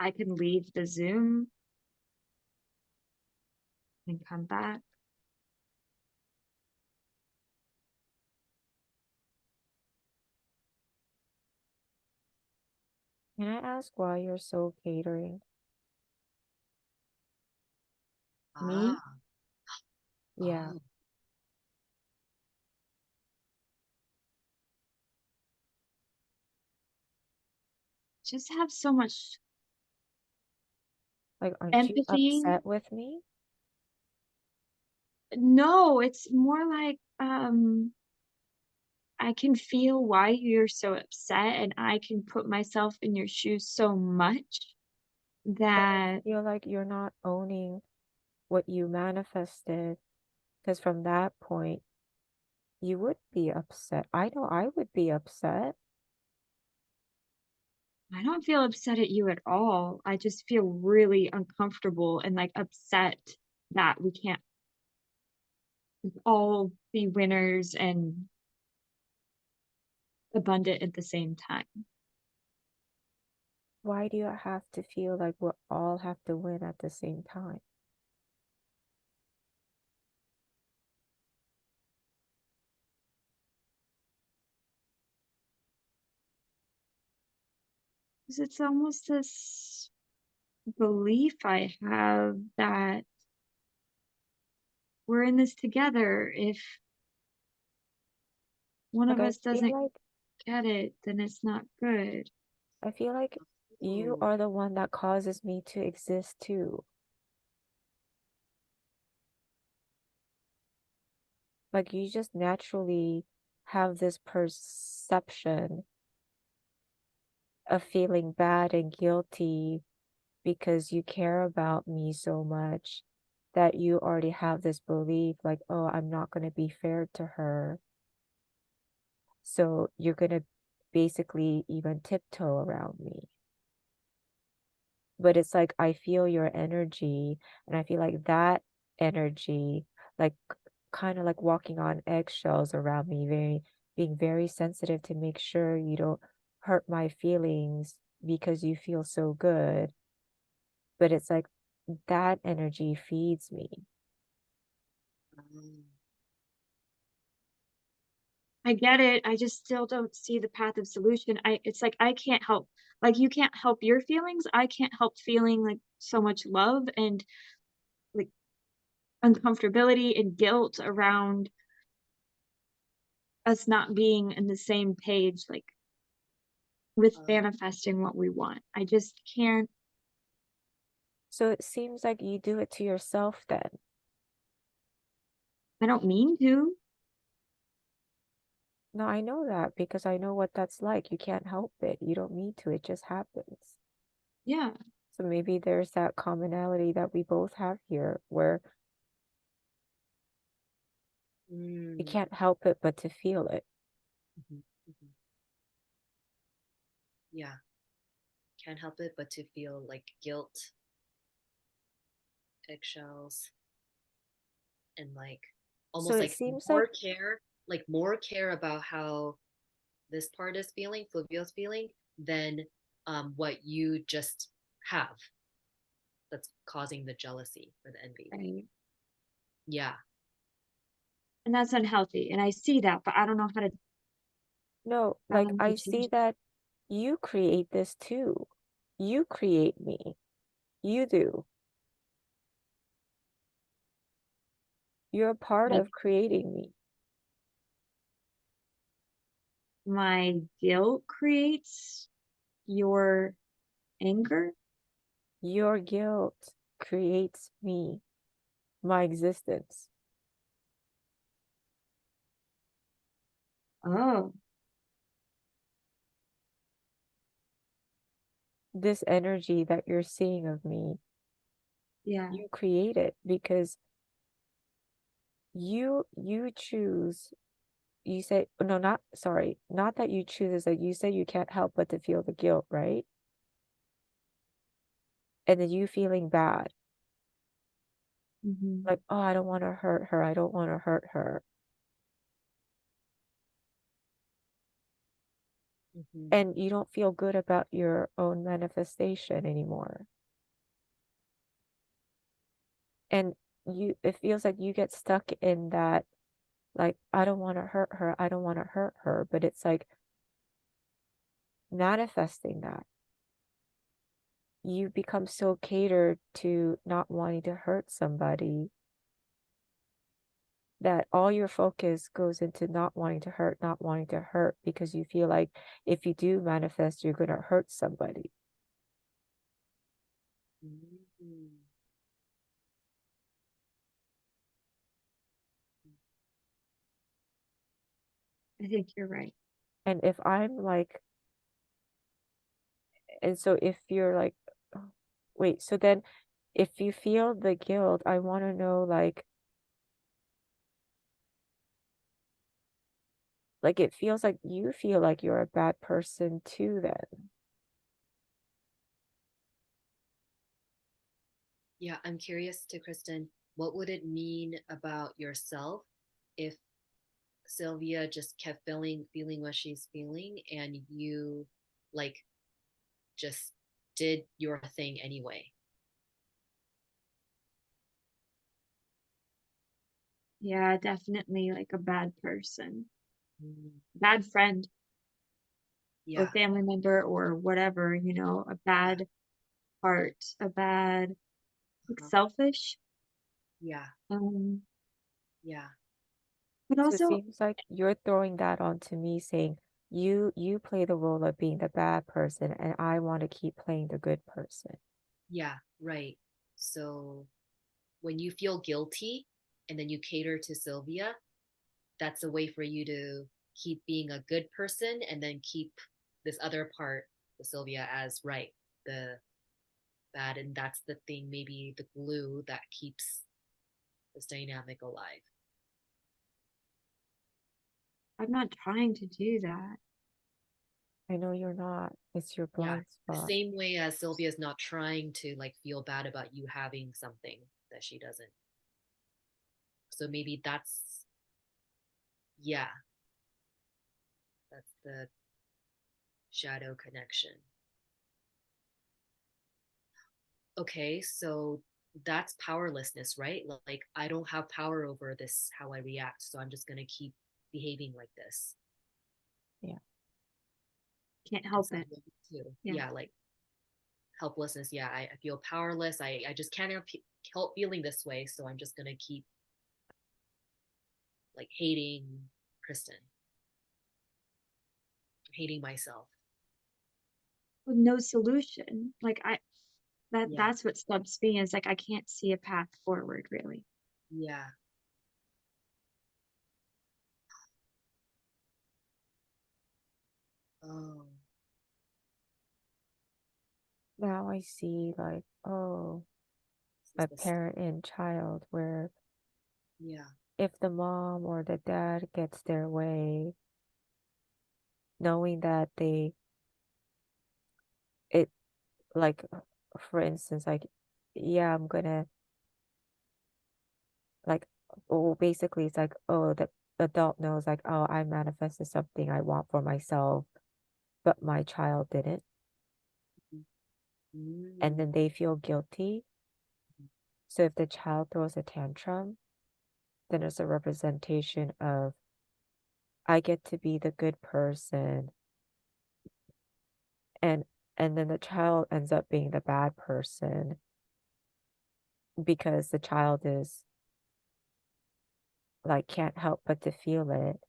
I can leave the Zoom and come back. Can I ask why you're so catering? Me? ah, Yeah. oh, just have so much Like, aren't you empathy. upset with me? No, it's more like, I can feel why you're so upset, and I can put myself in your shoes so much But I that feel like you're not owning what you manifested, because from that point, you would be upset. I know I would be upset. I don't feel upset at you at all. I just feel really uncomfortable and, like, upset that we can't all be winners and abundant at the same time. Why do you have to feel like we all have to win at the same time? 'Cause it's almost this belief I have that we're in this together. If one Like, of us doesn't get it, then it's not good. I feel like you Ooh. are the one that causes me to exist too. Like, you just naturally have this perception of feeling bad and guilty because you care about me so much that you already have this belief like, oh, I'm not going to be fair to her. So you're going to basically even tiptoe around me. But it's like I feel your energy, and I feel like that energy, like kind of like walking on eggshells around me, being very sensitive to make sure you don't hurt my feelings because you feel so good. But it's like that energy feeds me. Um, I get it. I just still don't see the path of solution. It's like I can't help, like, you can't help your feelings. I can't help feeling like so much love and like uncomfortability and guilt around us not being in the same page, like with uh, manifesting what we want. I just can't. So it seems like you do it to yourself then. I don't mean to. No, I know that because I know what that's like. You can't help it. You don't mean to. It just happens. Yeah. So maybe there's that commonality that we both have here where you mm, can't help it but to feel it. mhm, mhm. Yeah, can't help it but to feel like guilt, eggshells, and like So almost it seems like, like more care about how this part is feeling, Flavia's feeling, than what you just have that's causing the jealousy or the envy. Right. Yeah. And that's unhealthy. And I see that, but no, I like don't know how to I see change it. that you create this too. You create me. You do. You're a part Like of creating me. my guilt creates your anger. Your guilt creates me, my existence. Oh, This energy that you're seeing of me, yeah. you create it because you choose. You say, no, not sorry, not that you choose, is that you say you can't help but to feel the guilt, right? And then you feeling bad, Mhm. like, oh, I don't want to hurt her. I don't want to hurt her. Hmm. And you don't feel good about your own manifestation anymore. And it feels like you get stuck in that, like, I don't want to hurt her. I don't want to hurt her. But it's like manifesting that. You become so catered to not wanting to hurt somebody that all your focus goes into not wanting to hurt because you feel like if you do manifest, you're going to hurt somebody. Mm. I think you're right. And if I'm like, and so if you're like, oh, wait, so then if you feel the guilt, I want to know like it feels like you feel like you're a bad person too then. Yeah, I'm curious to Kristen, what would it mean about yourself if Sylvia just kept feeling what she's feeling and you like just did your thing anyway? Yeah, definitely like a bad person, Mm. bad friend or Yeah, family member or whatever, a yeah, bad heart, a bad, like uh-huh. selfish. Yeah, Um, yeah, but So it also, seems like you're throwing that onto me saying you play the role of being the bad person and I want to keep playing the good person. yeah, right. So when you feel guilty and then you cater to Sylvia, that's a way for you to keep being a good person and then keep this other part with Sylvia as right, the bad. And that's the thing, maybe the glue that keeps this dynamic alive. I'm not trying to do that. I know you're not. It's your Yeah. blind The spot. same way as Sylvia's not trying to like feel bad about you having something that she doesn't. So maybe that's, yeah, that's the shadow connection. Okay, so that's powerlessness, right? Like I don't have power over this how I react, so I'm just going to keep behaving like this. Yeah. Can't In help some it. way too. Yeah. Yeah, like helplessness. Yeah, I feel powerless. I just can't help feeling this way, so I'm just going to keep like hating Kristen, hating myself. With no solution. Like Yeah. that's what stops me is like I can't see a path forward really. Yeah. Oh, Now I see like, oh, this is a the stuff. parent and child where Yeah. if the mom or the dad gets their way, knowing that it like for instance, like, yeah, I'm gonna like, oh, basically it's like, oh, the adult knows like, oh, I manifested something I want for myself, but my child didn't. And Mm. then they feel guilty. So if the child throws a tantrum, then it's a representation of I get to be the good person and and then the child ends up being the bad person because the child is like can't help but to feel it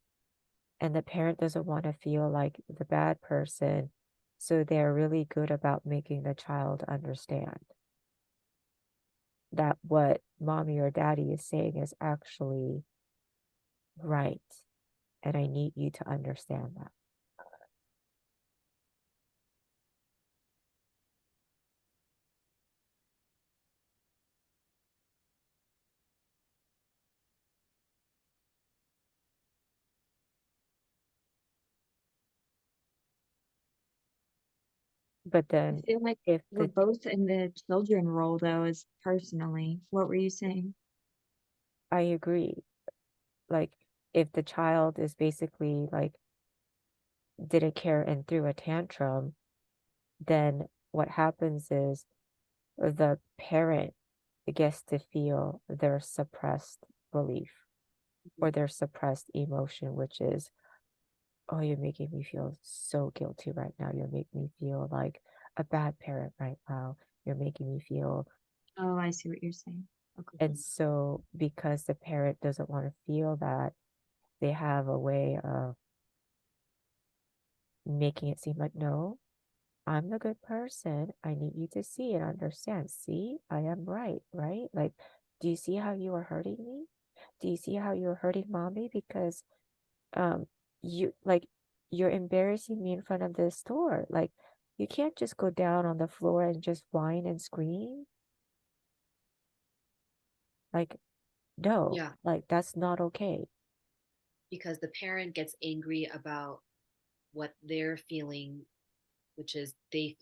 and the parent doesn't want to feel like the bad person, so they're really good about making the child understand that what mommy or daddy is saying is actually right, and I need you to understand that. But I then feel like if we're the both in the children role though, as personally. What were you saying? I agree, like if the child is basically like didn't care and threw a tantrum, then what happens is the parent gets to feel their suppressed belief or their suppressed emotion, which is, oh, you're making me feel so guilty right now. You're making me feel like a bad parent right now. You're making me feel Oh, I see what you're saying. Okay. And so because the parent doesn't want to feel that, they have a way of making it seem like, no, I'm the good person. I need you to see and understand. See, I am right, right? Like, do you see how you are hurting me? Do you see how you're hurting mommy? Because um you like you're embarrassing me in front of the store. Like, you can't just go down on the floor and just whine and scream. Like, no, Yeah, like that's not okay. because the parent gets angry about what they're feeling, which is they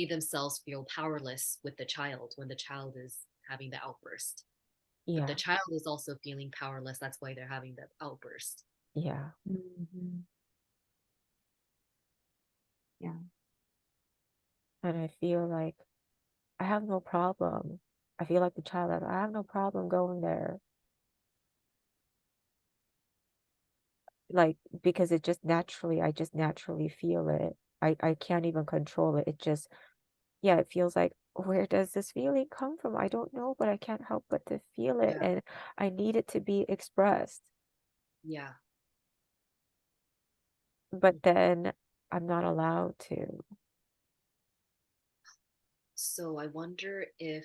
themselves feel powerless with the child when the child is having the outburst. But the Yeah, child is also feeling powerless. That's why they're having the outburst. yeah. Mhm. Yeah. And I feel like I have no problem. I feel like the child, I have no problem going there. Like, because I just naturally feel it. I can't even control it. It just, yeah, it feels like, where does this feeling come from? I don't know, but I can't help but to feel it. Yeah, And I need it to be expressed. yeah. But then I'm not allowed to. So I wonder if,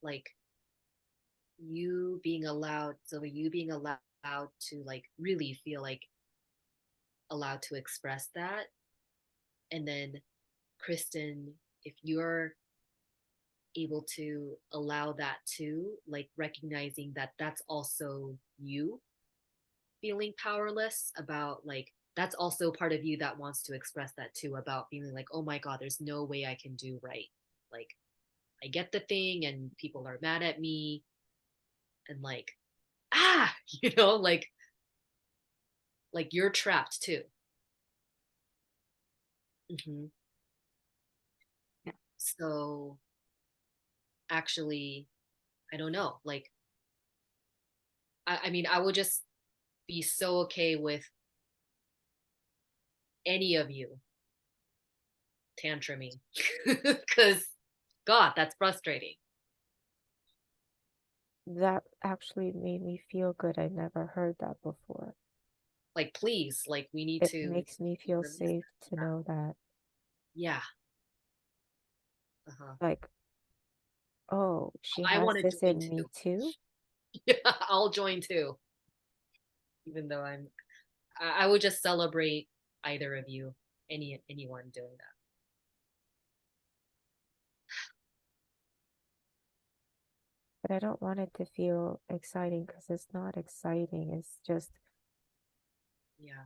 like, you being allowed to like really feel like allowed to express that, and then Kristen, if you're able to allow that too, like recognizing that that's also you feeling powerless about, like, that's also part of you that wants to express that too, about feeling like, oh my god, there's no way I can do right. Like, I get the thing and people are mad at me, and like, ah, like you're trapped too. Hmm. Yeah. So actually, I don't know. Like, I mean, I would just be so okay with any of you tantruming, because God, that's frustrating. That actually made me feel good. I never heard that before. Like, please, like, we need It to makes me feel release safe that. to know that, Yeah. Uh-huh. like, oh, she I has want to this join in me too. too. Yeah, I'll join too, even though I would just celebrate either of you, anyone doing that. But I don't want it to feel exciting because it's not exciting. It's just Yeah.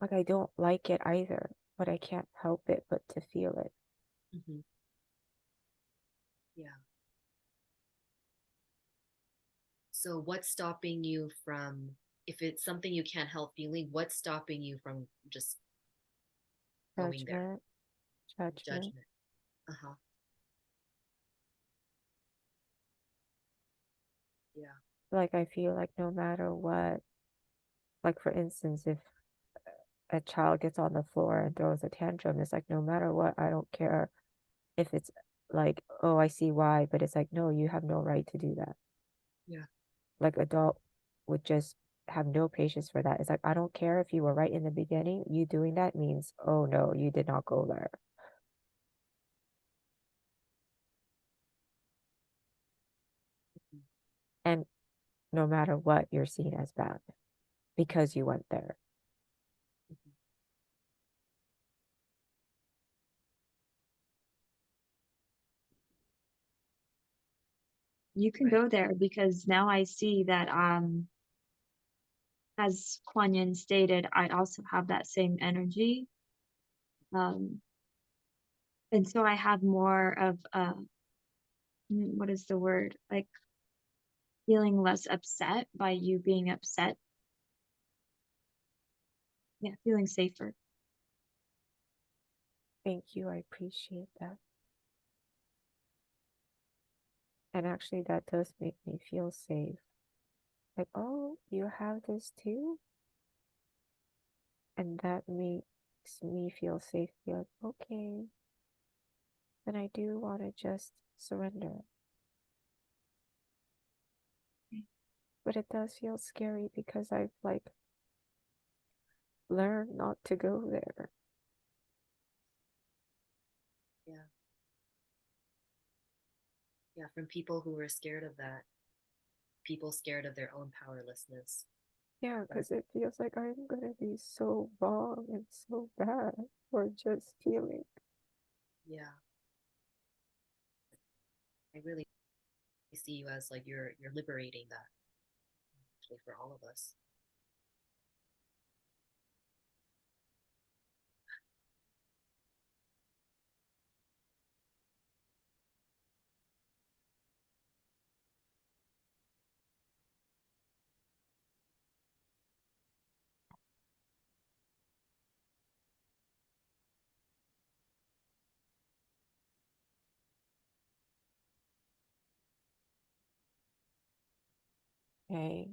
like I don't like it either, but I can't help it but to feel it. Hmm. Yeah. So what's stopping you from, if it's something you can't help feeling, what's stopping you from just going there? Judgment, judgment. Judgment. Uh-huh. Yeah. Like I feel like no matter what, like for instance, if a child gets on the floor and throws a tantrum, it's like no matter what, I don't care if it's like, oh, I see why, but it's like, no, you have no right to do that. Yeah. Like adult would just have no patience for that. It's like, I don't care if you were right in the beginning, you doing that means, oh no, you did not go there. Mhm. And no matter what, you're seen as bad because you went there. Mhm. You can Right. go there because now I see that as Kwonyin stated, I also have that same energy. Um and so I have more of what is the word? Like feeling less upset by you being upset. Yeah, feeling safer. Thank you. I appreciate that. And actually, that does make me feel safe. Like, oh, you have this too? And that makes me feel safe. Be like, okay. And I do want to just surrender. But it does feel scary because I've like learned not to go there. Yeah. Yeah, from people who were scared of that, people scared of their own powerlessness. Yeah, But because it feels like I'm gonna be so wrong and so bad for just feeling. yeah, I really see you as like you're liberating that actually for all of us. Hey,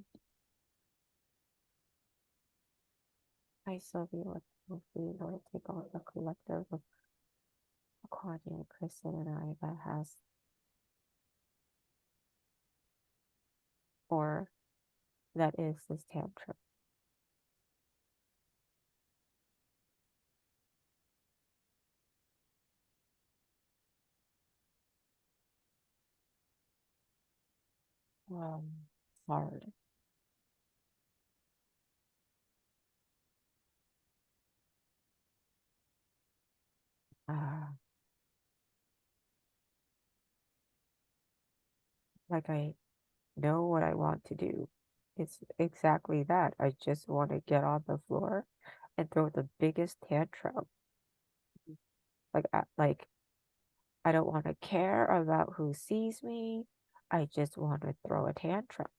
hi Sylvia, hopefully Lord take on the collective of Kwonyin, Kristen, and I that has, or that is this tantrum. Hard. Ah, like I know what I want to do. It's exactly that. I just want to get on the floor and throw the biggest tantrum. Like I don't want to care about who sees me. I just want to throw a tantrum.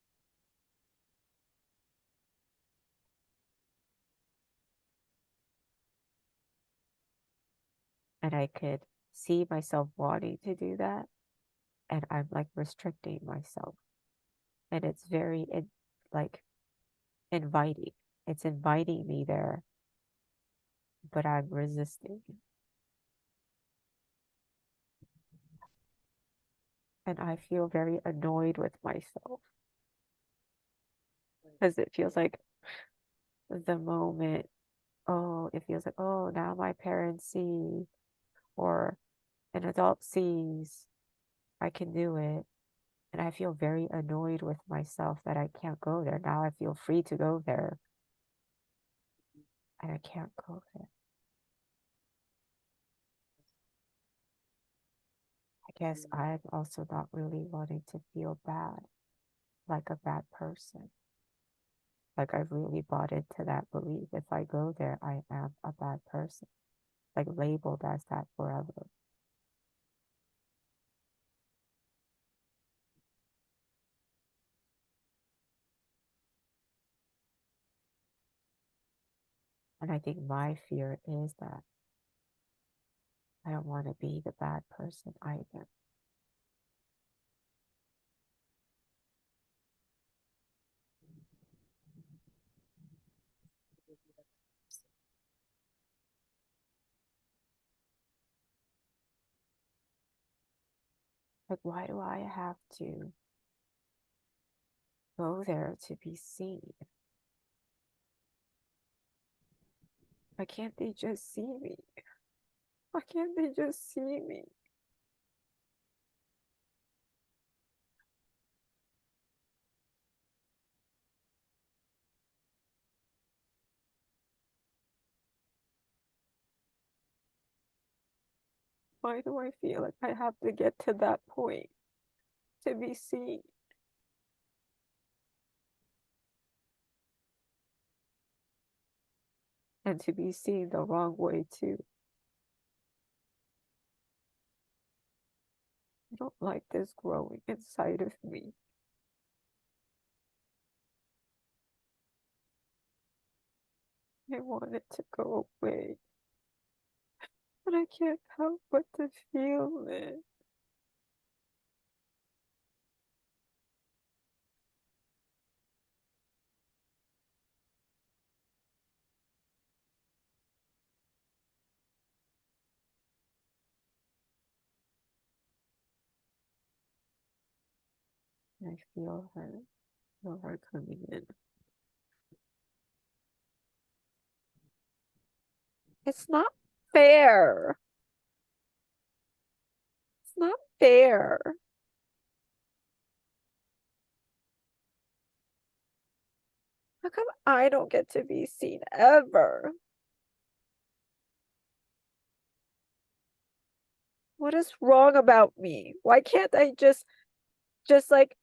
And I could see myself wanting to do that. And I'm like restricting myself. And it's very like inviting. It's inviting me there, but I'm resisting. And I feel very annoyed with myself because it feels like the moment, oh, it feels like, oh, now my parents see, or an adult sees, I can do it. And I feel very annoyed with myself that I can't go there. Now I feel free to go there, and I can't go there. I guess I'm also not really wanting to feel bad, like a bad person. Like I've really bought into that belief. If I go there, I am a bad person, like labeled as that forever. And I think my fear is that I don't want to be the bad person either. Like, why do I have to go there to be seen? Why can't they just see me? Why can't they just see me? Why do I feel like I have to get to that point to be seen? And to be seen the wrong way too. I don't like this growing inside of me. I want it to go away, but I can't help but to feel it. I feel her coming in. It's not fair. It's not fair. How come I don't get to be seen ever? What is wrong about me? Why can't I just like,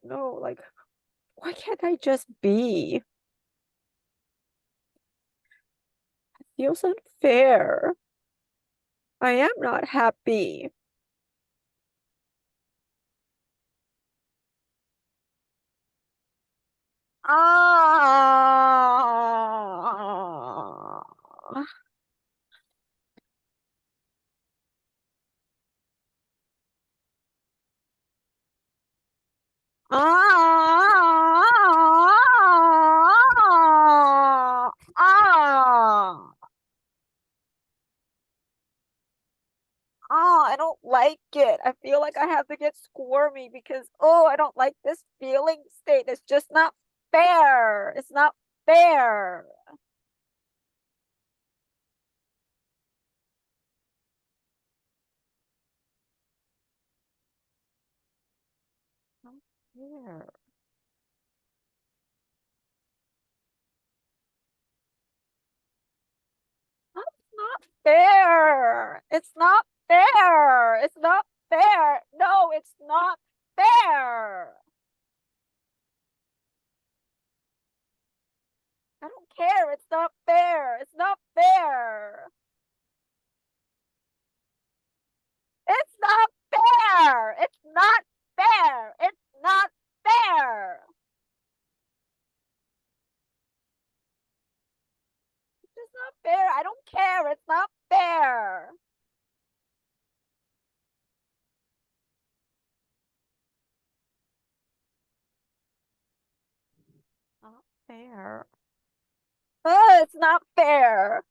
no, like, why can't I just be? It feels unfair. I am not happy. Ah. Ah. Ah. Oh, I don't like it. I feel like I have to get squirmy because, oh, I don't like this feeling state. It's just not fair. It's not fair. Not fair. That's not fair. It's not fair. It's not fair. No, it's not fair. I don't care. It's not fair. It's not fair. It's not fair. It's not fair. It's not fair. It's not fair. I don't care. It's not fair. Not fair. It's not fair.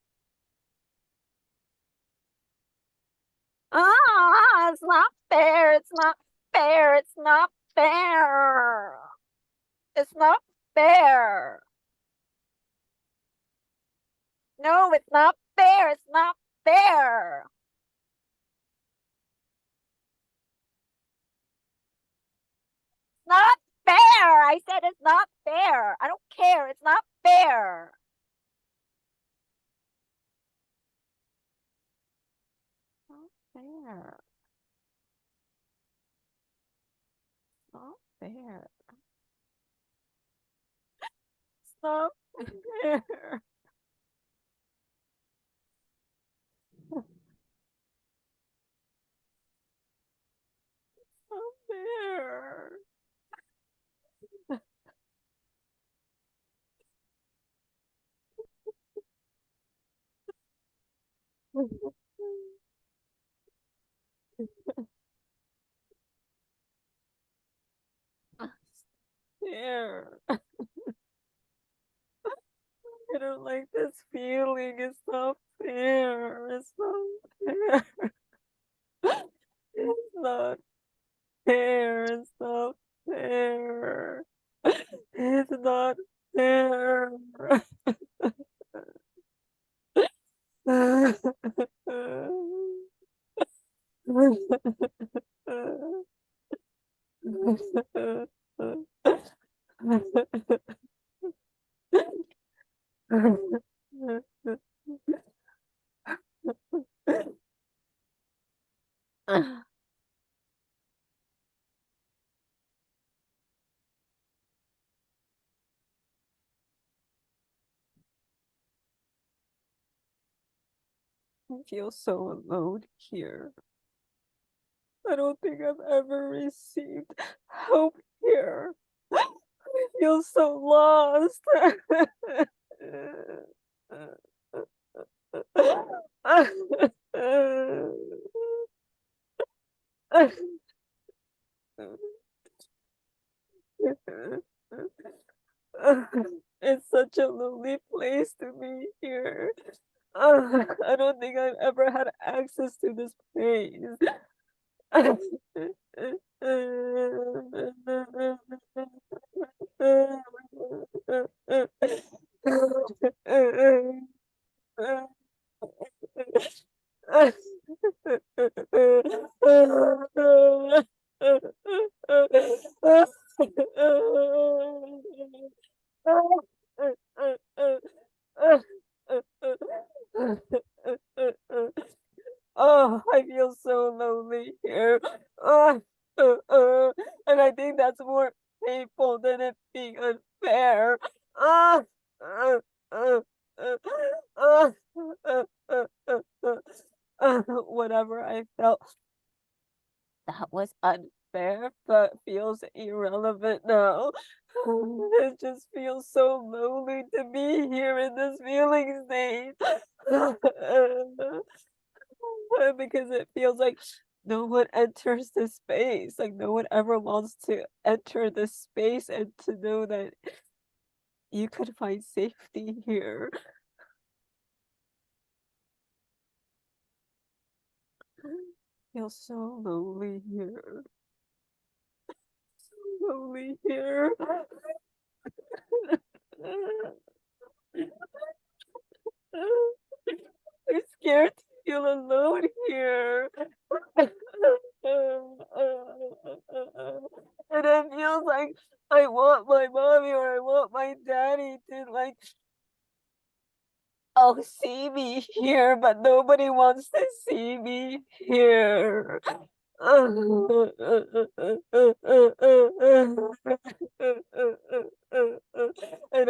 It's not fair. It's not fair. It's not fair. It's not fair. No, it's not fair. It's not fair. It's not fair. I said it's not fair. I don't care. It's not fair. Not fair. Not fair. It's not fair. Not fair. Fair. I don't like this feeling. It's not fair. It's not fair. It's not fair. It's not fair. It's not fair. I feel so alone here. I don't think I've ever received help here. I feel so lost. It's such a lonely place to be here. I don't think I've ever had access to this place. Oh, I feel so lonely here. And I think that's more painful than it being unfair. Uh, uh, uh, uh, uh, Whatever I felt that was unfair, but feels irrelevant now. It just feels so lonely to be here in this feeling state. Because it feels like no one enters this space. Like no one ever wants to enter this space and to know that you could find safety here. Feel so lonely here. So lonely here. I'm scared to feel alone here. And it feels like I want my mommy or I want my daddy to like see me here, but nobody wants to see me here. And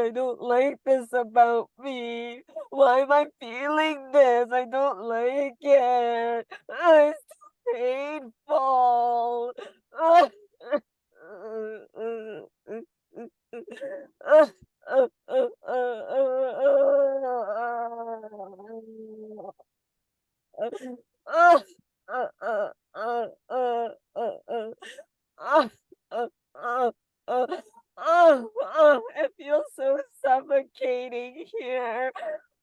I don't like this about me. Why am I feeling this? I don't like it. It's painful. It feels so suffocating here.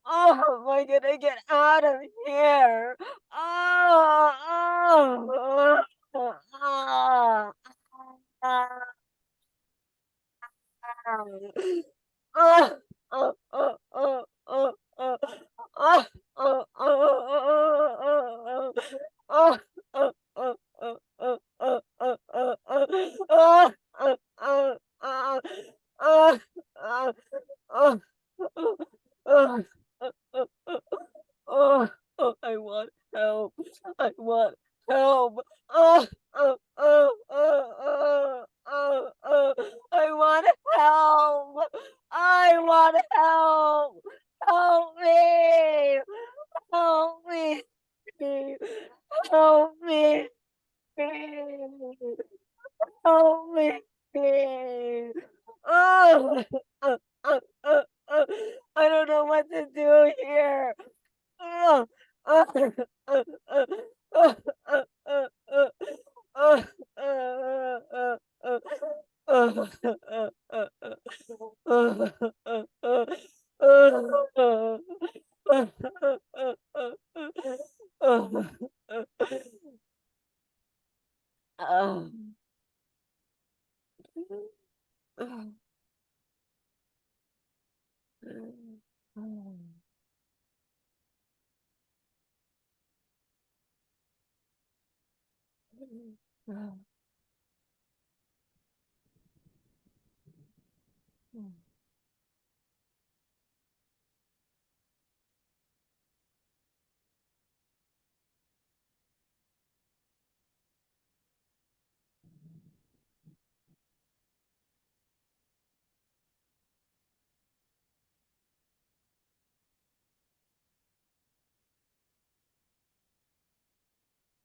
Oh, am I gonna get out of here? I want help. I want help. I want help. I want help. Help me. Help me. Help me. Help me. Oh, I don't know what to do here. Oh,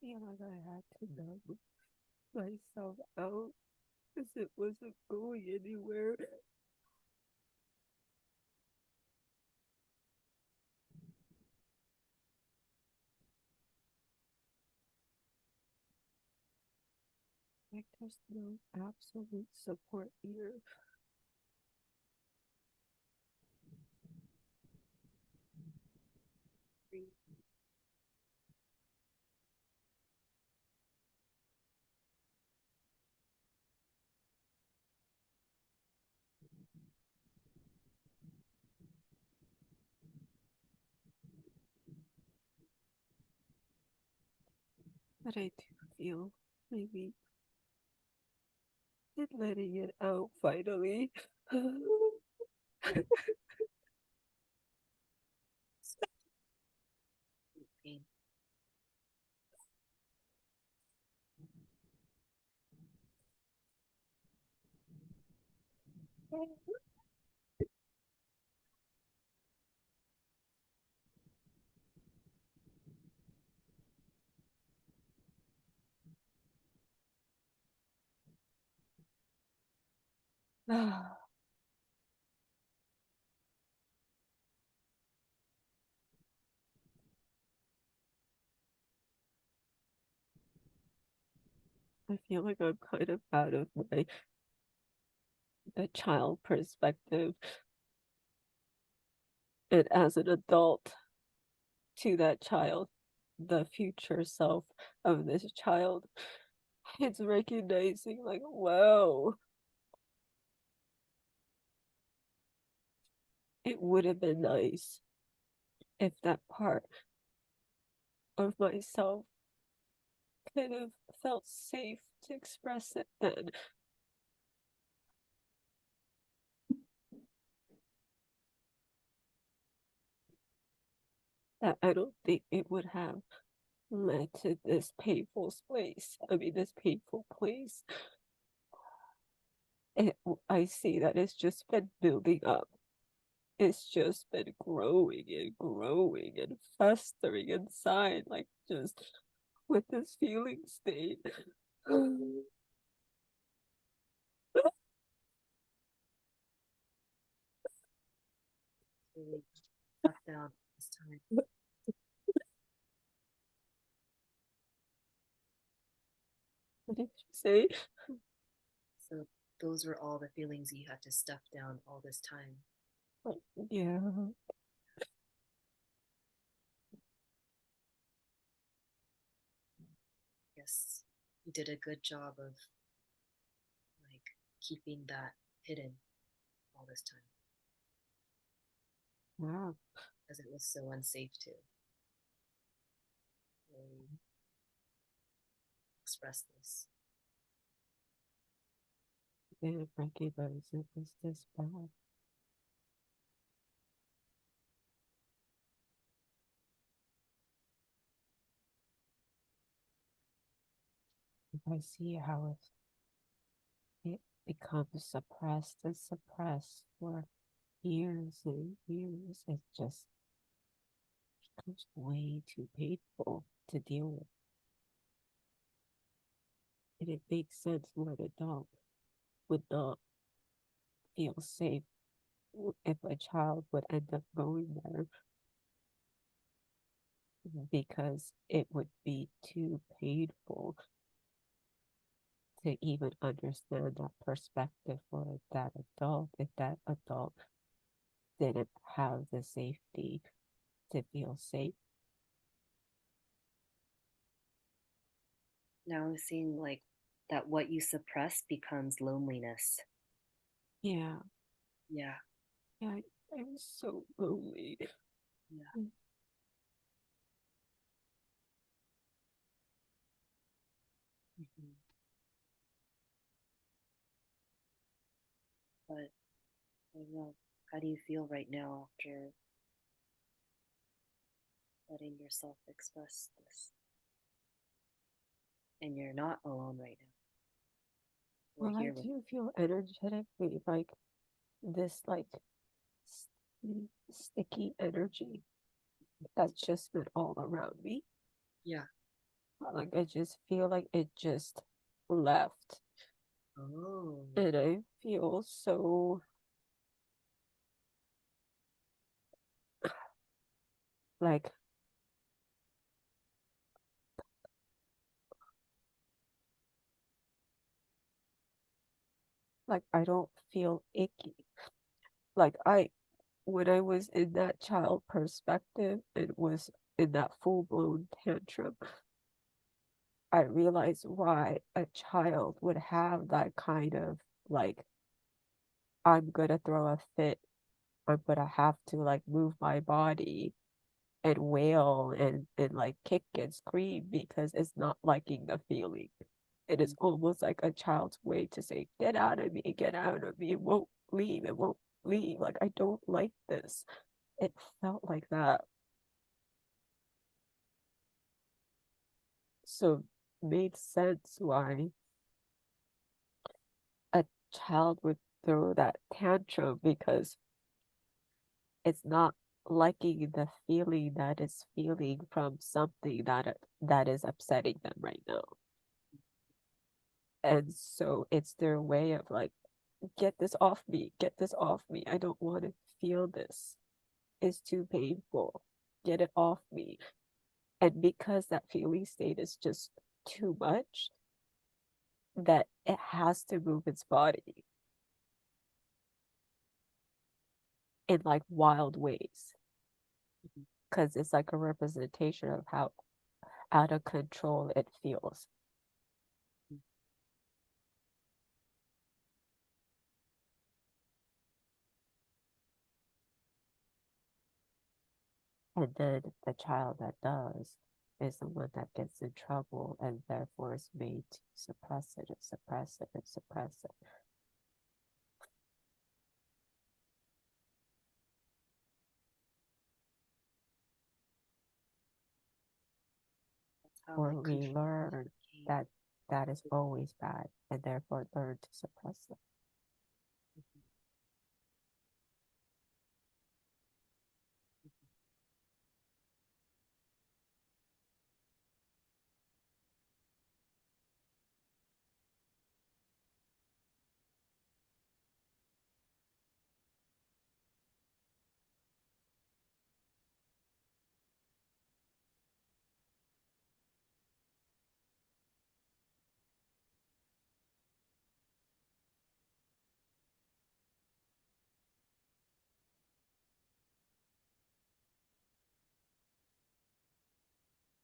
feel like I had to numb myself out because it wasn't going anywhere. Like there's no absolute support here. But I do feel maybe it letting it out finally. Pain. I feel like I'm kind of out of the child perspective, and as an adult to that child, the future self of this child, it's recognizing like, wow, it would have been nice if that part of myself kind of felt safe to express it then. That I don't think it would have led to this painful place. I mean, this painful place. I see that it's just been building up. It's just been growing and festering inside, like just with this feeling state. Really stuff down this time. What did you say? So those were all the feelings you had to stuff down all this time. Yeah. Yes, you did a good job of like keeping that hidden all this time Wow. because it was so unsafe to really express this. I didn't recognize it was this bad. If I see how it becomes suppressed and suppressed for years and years, it just becomes way too painful to deal with. And it makes sense why the dog would not feel safe if a child would end up going there, because it would be too painful to even understand that perspective for that adult if that adult didn't have the safety to feel safe. Now I'm seeing like that what you suppress becomes loneliness. Yeah, Yeah, yeah, I'm so lonely. yeah. Mhm. But I don't know. How do you feel right now after letting yourself express this? And you're not alone right now. We're Well, I here with do feel energetically like this, like sticky energy that's just been all around me. yeah. Like I just feel like it just left, Oh. and I feel so like I don't feel icky. Like when I was in that child perspective and was in that full blown tantrum, I realized why a child would have that kind of like, I'm gonna throw a fit. I'm gonna have to like move my body and wail and like kick and scream because it's not liking the feeling. It is almost like a child's way to say, get out of me, get out of me. It won't leave, it won't leave. Like, I don't like this. It felt like that. So made sense why a child would throw that tantrum because it's not liking the feeling that it's feeling from something that is upsetting them right now. And so it's their way of like, get this off me, get this off me. I don't want to feel this. It's too painful. Get it off me. And because that feeling state is just too much, that it has to move its body in like wild ways. Because it's like a representation of how out of control it feels. And then the child that does is the one that gets in trouble and therefore is made to suppress it and suppress it and suppress it. How Or like we control learn came. that that is always bad and therefore learn to suppress it.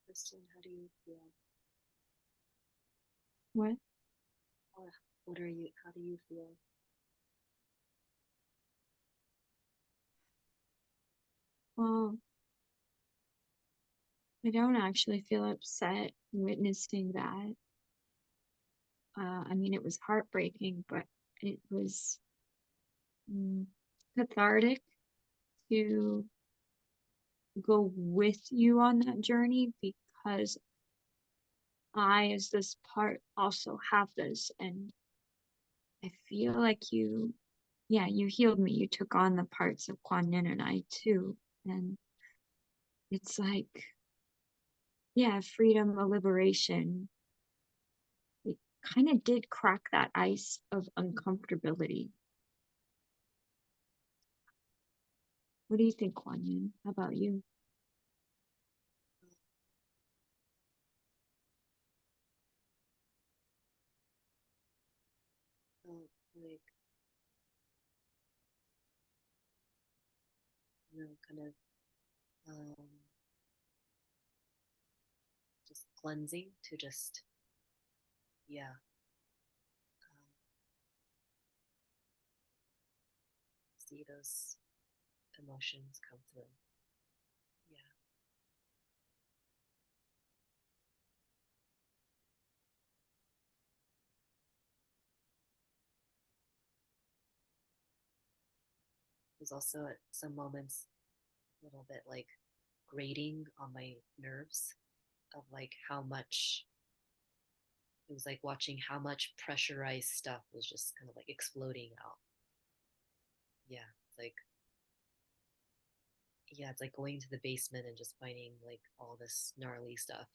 Kristen, how do you feel? What? What are you? How do you feel? Well, I don't actually feel upset witnessing that. I mean, it was heartbreaking, but it was mm, cathartic to go with you on that journey because I, as this part, also have this. And I feel like yeah, you healed me. You took on the parts of Kwonyin and I too. And it's like, yeah, freedom, a liberation. It kind of did crack that ice of uncomfortability. What do you think, Kwonyin? How about you? Felt like kind of just cleansing to just yeah see those emotions come through. Yeah, it was also at some moments a little bit like grating on my nerves of like how much it was like watching how much pressurized stuff was just kind of like exploding out. Yeah, like yeah, it's like going to the basement and just finding like all this gnarly stuff.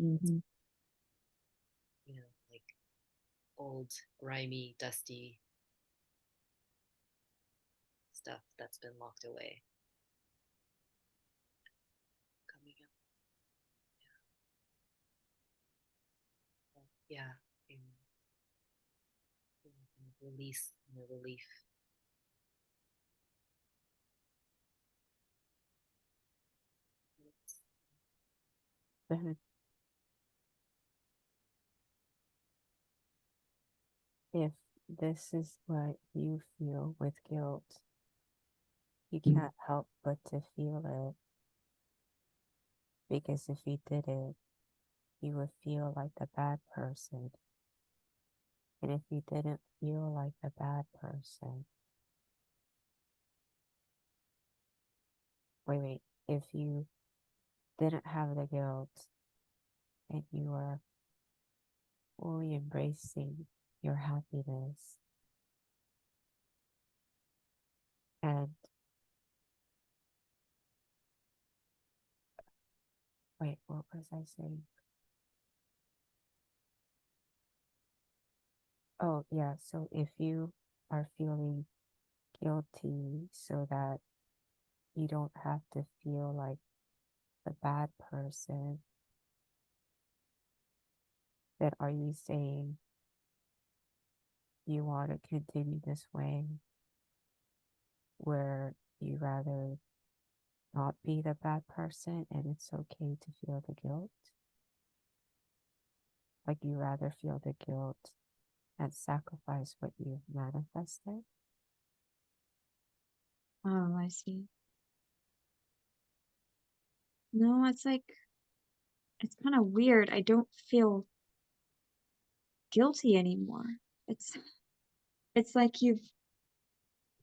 Mm-hmm. Like old, grimy, dusty stuff that's been locked away coming up. Yeah, and, release and the relief. And if this is what you feel with guilt, you can't help but to feel it. Because if you didn't, you would feel like the bad person. And if you didn't feel like the bad person, wait, if you didn't have the guilt and you were fully embracing your happiness and wait, what was I saying? Oh, yeah. So if you are feeling guilty so that you don't have to feel like the bad person, then are you saying you want to continue this way where you rather not be the bad person and it's okay to feel the guilt? Like you rather feel the guilt and sacrifice what you've manifested? Oh, I see. No, it's kind of weird. I don't feel guilty anymore. It's like you've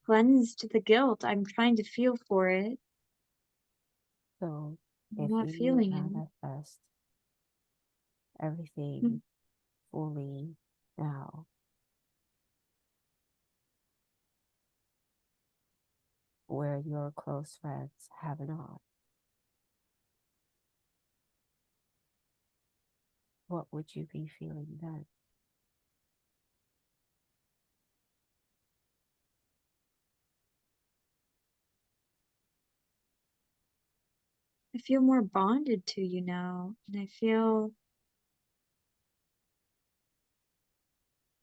cleansed the guilt. I'm trying to feel for it. So I'm if not you feeling it. manifest Mm. everything fully now, where your close friends have not, what would you be feeling then? I feel more bonded to you now, and I feel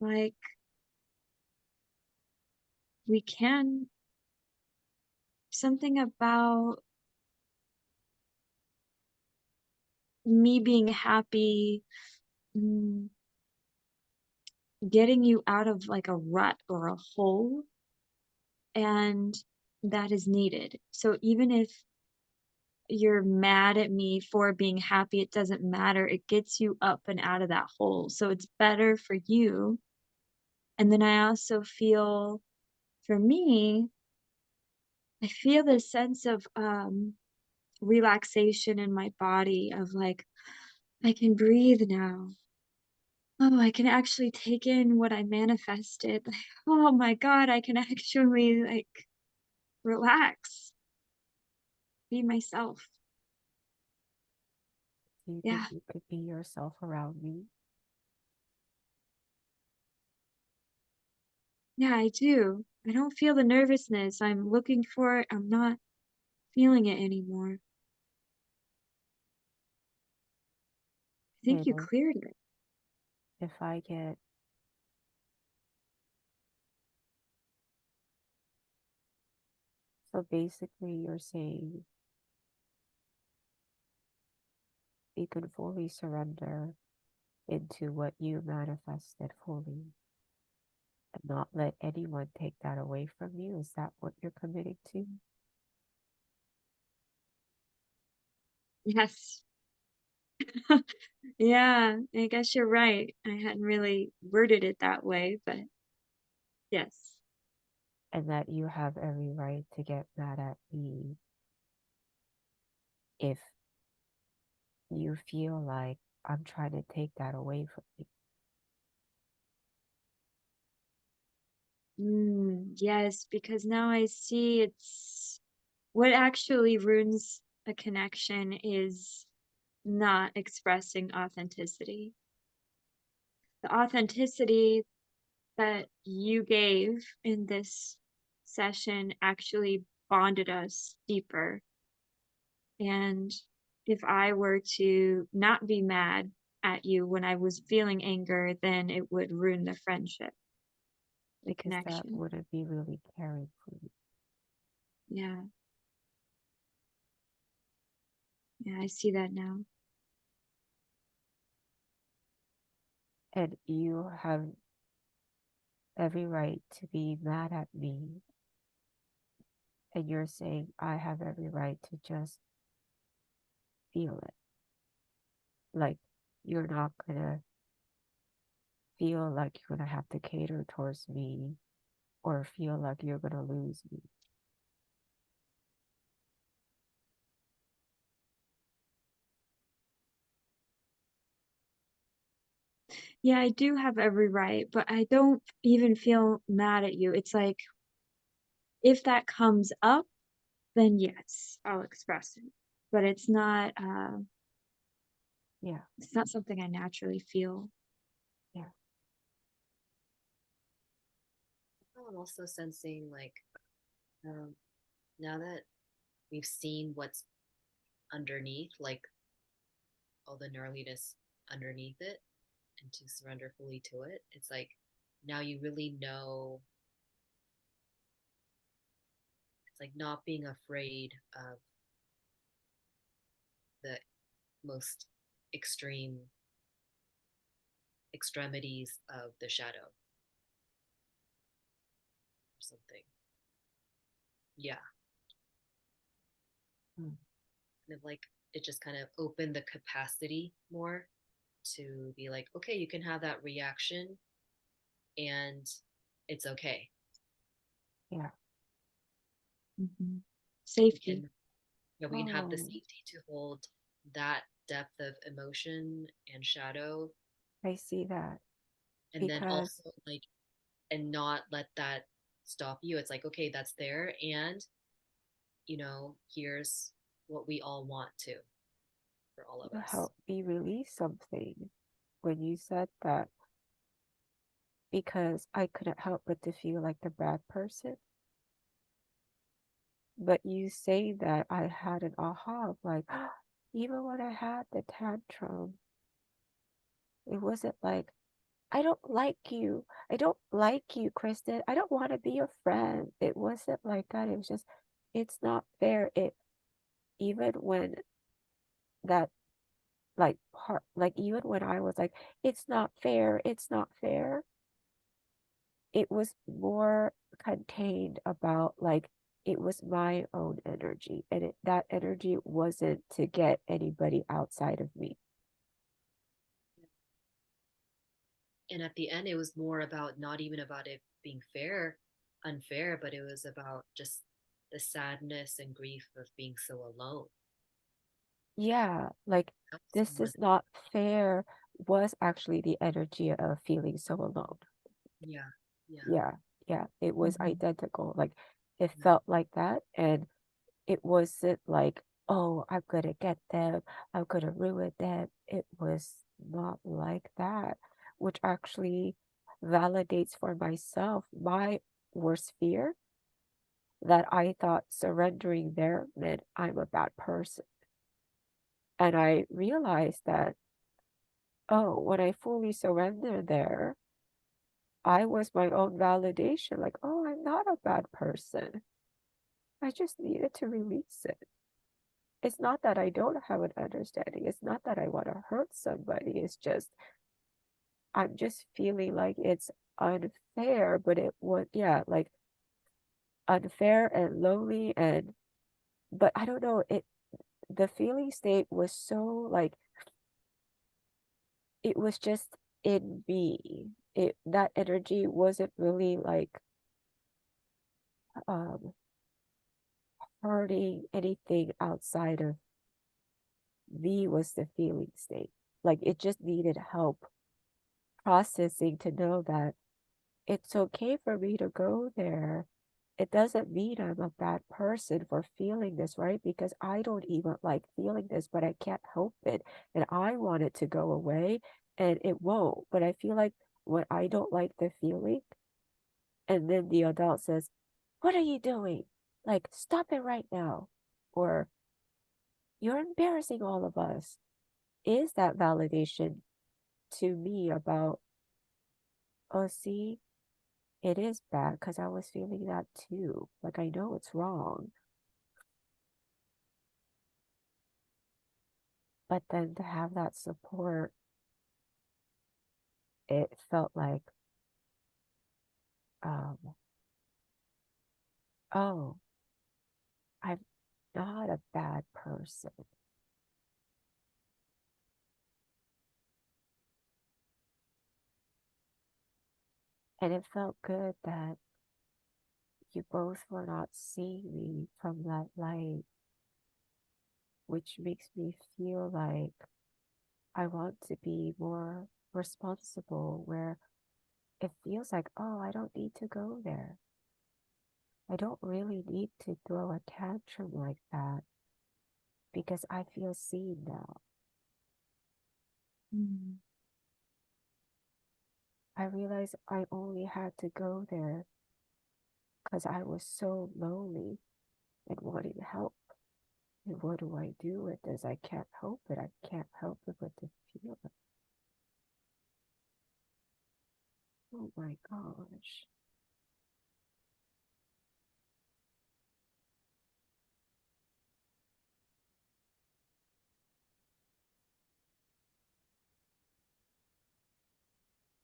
like we can something about me being happy, mm, getting you out of like a rut or a hole, and that is needed. So even if you're mad at me for being happy, it doesn't matter. It gets you up and out of that hole. So it's better for you. And then I also feel for me, I feel this sense of relaxation in my body of like, I can breathe now. Oh, I can actually take in what I manifested. Like, oh my God, I can actually like relax, be myself. Do you think Yeah. you could be yourself around me? Yeah, I do. I don't feel the nervousness. I'm looking for it. I'm not feeling it anymore. I think you And cleared it. if I get, so basically you're saying you can fully surrender into what you manifested fully and not let anyone take that away from you. Is that what you're committing to? Yes. Yeah, I guess you're right. I hadn't really worded it that way, but yes. And that you have every right to get mad at me if you feel like I'm trying to take that away from you. Yes, because now I see it's what actually ruins a connection is not expressing authenticity. The authenticity that you gave in this session actually bonded us deeper. And if I were to not be mad at you when I was feeling anger, then it would ruin the friendship, the Because that connection. wouldn't be really caring for me. Yeah. Yeah, I see that now. And you have every right to be mad at me. And you're saying I have every right to just feel it. Like you're not gonna feel like you're gonna have to cater towards me or feel like you're gonna lose me. Yeah, I do have every right, but I don't even feel mad at you. It's like, if that comes up, then yes, I'll express it. But Yeah, it's not something I naturally feel. yeah, I'm also sensing like um, now that we've seen what's underneath, like all the gnarliness underneath it, and to surrender fully to it, it's like now you really know. It's like not being afraid of the most extreme extremities of the shadow or something. Yeah, mm, kind of like it just kind of opened the capacity more to be like, okay, you can have that reaction and it's okay. yeah. Mhm. We Safety. can, we can have the Oh, safety to hold that depth of emotion and shadow, I see that and then because, also like, and not let that stop you. It's like, okay, that's there, and here's what we all want to for all of you us. helped me release something when you said that because I couldn't help but to feel like the bad person. But you say that I had an aha of like, even when I had the tantrum, it wasn't like, I don't like you. I don't like you, Kristen. I don't want to be your friend. It wasn't like that. It was just, it's not fair. Even when that, like, part, like, even when I was like, it's not fair, it was more contained about, like, it was my own energy. And that energy wasn't to get anybody outside of me. And at the end, it was more about not even about it being unfair, but it was about just the sadness and grief of being so alone. Yeah, like, That was this more is not fair was actually the energy of feeling so alone. yeah, yeah, Yeah, yeah, it was Mhm. identical. Like, it yeah. felt like that. And it wasn't like, oh, I'm gonna get them, I'm gonna ruin them. It was not like that, which actually validates for myself my worst fear that I thought surrendering there meant I'm a bad person. And I realized that, oh, when I fully surrender there, I was my own validation. Like, oh, I'm not a bad person. I just needed to release it. It's not that I don't have an understanding. It's not that I want to hurt somebody. It's just, I'm just feeling like it's unfair, but it was, yeah, like unfair and lonely. But I don't know, the feeling state was so like, it was just in me. That energy wasn't really like, um, hurting anything outside of me was the feeling state. Like it just needed help processing to know that it's okay for me to go there. It doesn't mean I'm a bad person for feeling this, right? Because I don't even like feeling this, but I can't help it. And I want it to go away and it won't. But I feel like when I don't like the feeling, and then the adult says, what are you doing? Like, stop it right now. Or you're embarrassing all of us. Is that validation to me about, oh, see, it is bad because I was feeling that too. Like, I know it's wrong. But then to have that support, it felt like, um, oh, I'm not a bad person. And it felt good that you both were not seeing me from that light, which makes me feel like I want to be more responsible, where it feels like, oh, I don't need to go there. I don't really need to throw a tantrum like that because I feel seen now. Mm. I realized I only had to go there because I was so lonely and wanting help. And what do I do with this? I can't help it. I can't help it but to feel it. Oh my gosh.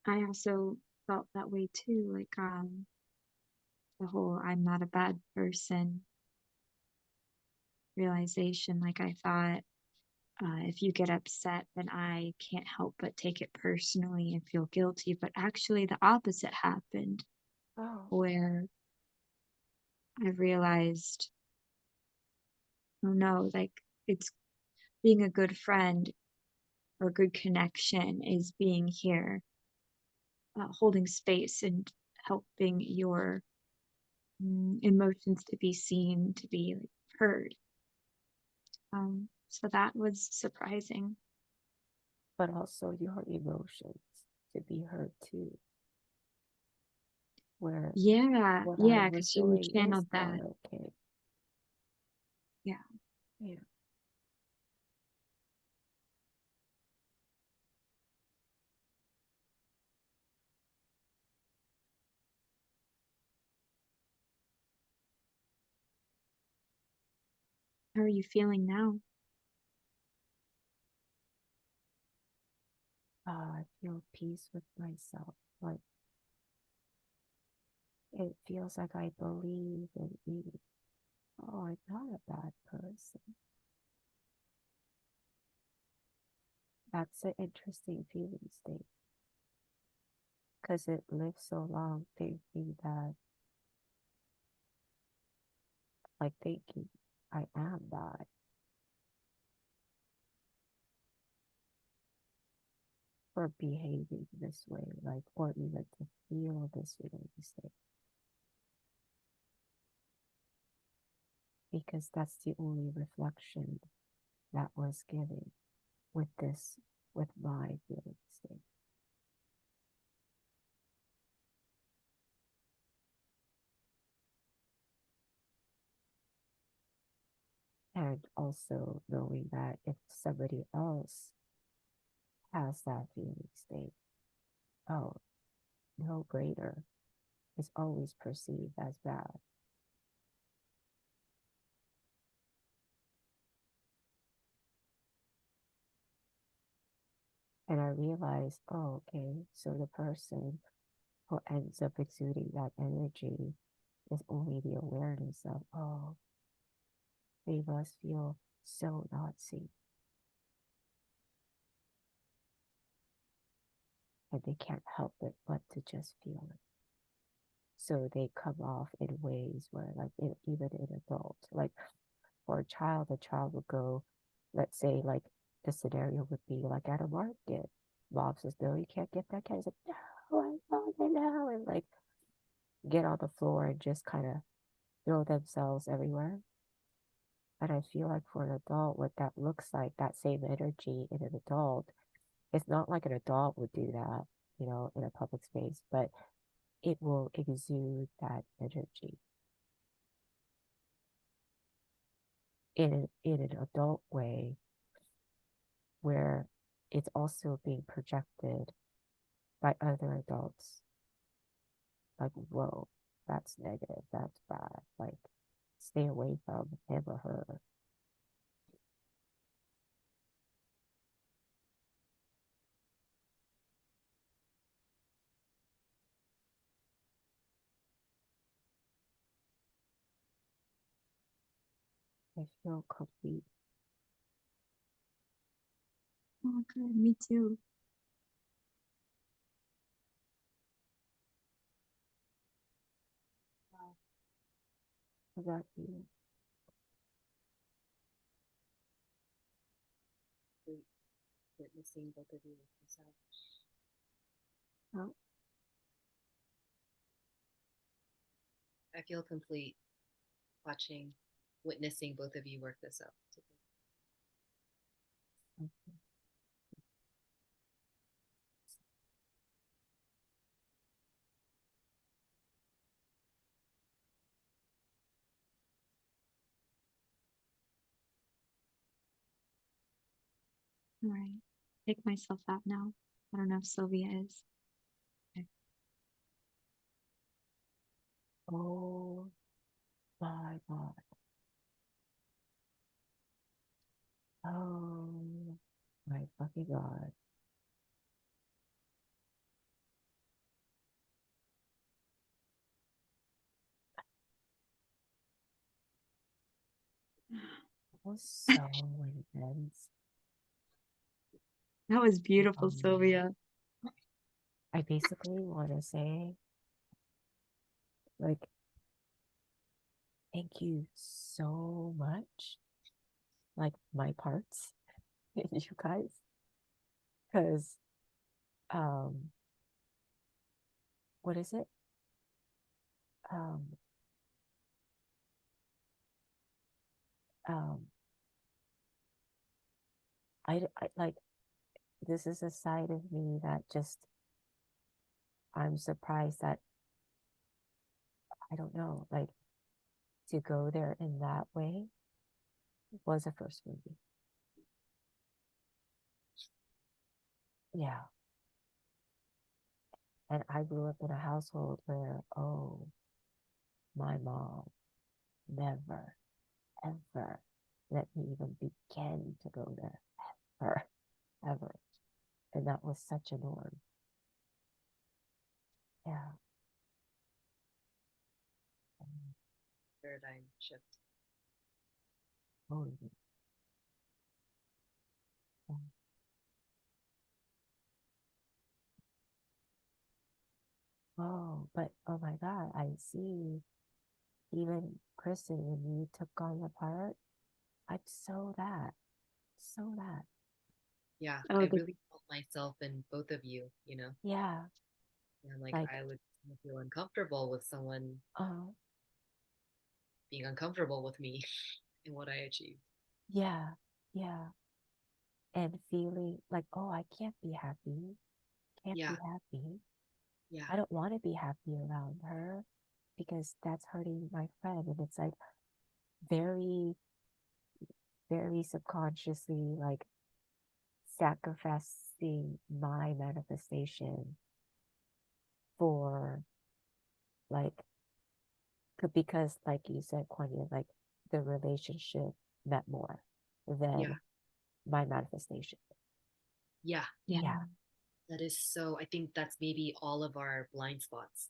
I also felt that way too, like the whole I'm not a bad person realization. Like I thought, if you get upset, then I can't help but take it personally and feel guilty. But actually, the opposite happened, Oh, where I realized, oh no, like it's being a good friend or good connection is being here, holding space and helping your emotions to be seen, to be like, heard. So that was surprising. but also your emotions to be heard too. Where Yeah, what I yeah, was because you doing is channeled not that. okay. Yeah. Yeah. How are you feeling now? I feel peace with myself. Like it feels like I believe in me. Oh, I'm not a bad person. That's an interesting feeling state because it lived so long thinking that, like thinking I am bad for behaving this way, like, or even to feel this feeling state. Because that's the only reflection that was given with this, with my feeling state. And also knowing that if somebody else has that feeling state, oh, no greater is always perceived as bad. And I realized, oh, okay, so the person who ends up exuding that energy is only the awareness of, oh, they must feel so not seen. And they can't help it but to just feel it. So they come off in ways where, like, even an adult, like for a child would go, let's say, like, the scenario would be like at a market. Mom says, no, you can't get that cat. He's like, no, I want it now. And like, get on the floor and just kind of throw themselves everywhere. And I feel like for an adult, what that looks like, that same energy in an adult, it's not like an adult would do that, in a public space, but it will exude that energy in an adult way where it's also being projected by other adults. Like, whoa, that's negative, that's bad. Like, stay away from him or her. I feel complete. Oh, good. Me too. about you? Witnessing both of you with myself. Huh? I feel complete witnessing both of you work this out. All right. Take myself out now. I don't know if Sylvia is. Oh my God. Oh my fucking God. That was so intense. That was beautiful, Sylvia. I basically want to say, like, thank you so much. Like, my parts, you guys. Because, what is it? Um, um, I like, this is a side of me that just, I'm surprised that, I don't know, like, to go there in that way was a first movie. Yeah. And I grew up in a household where, oh, my mom never, ever let me even begin to go there. Ever, ever. And that was such a norm. Yeah. Paradigm shift. Oh, yeah. Oh, but oh my God, I see. Even Kristen, when you took on the part, I saw that. So that. Yeah, Oh, I really felt myself in both of you, you know? Yeah. And like Like, I would feel uncomfortable with someone oh, being uncomfortable with me and what I achieved. yeah. Yeah. And feeling like, oh, I can't be happy. Can't Yeah, be happy. yeah, I don't want to be happy around her because that's hurting my friend. And it's like very, very subconsciously like sacrificing my manifestation for like, because like you said, Kwonyin, like the relationship meant more yeah, than my manifestation. yeah. yeah. Yeah. That is so, I think that's maybe all of our blind spots,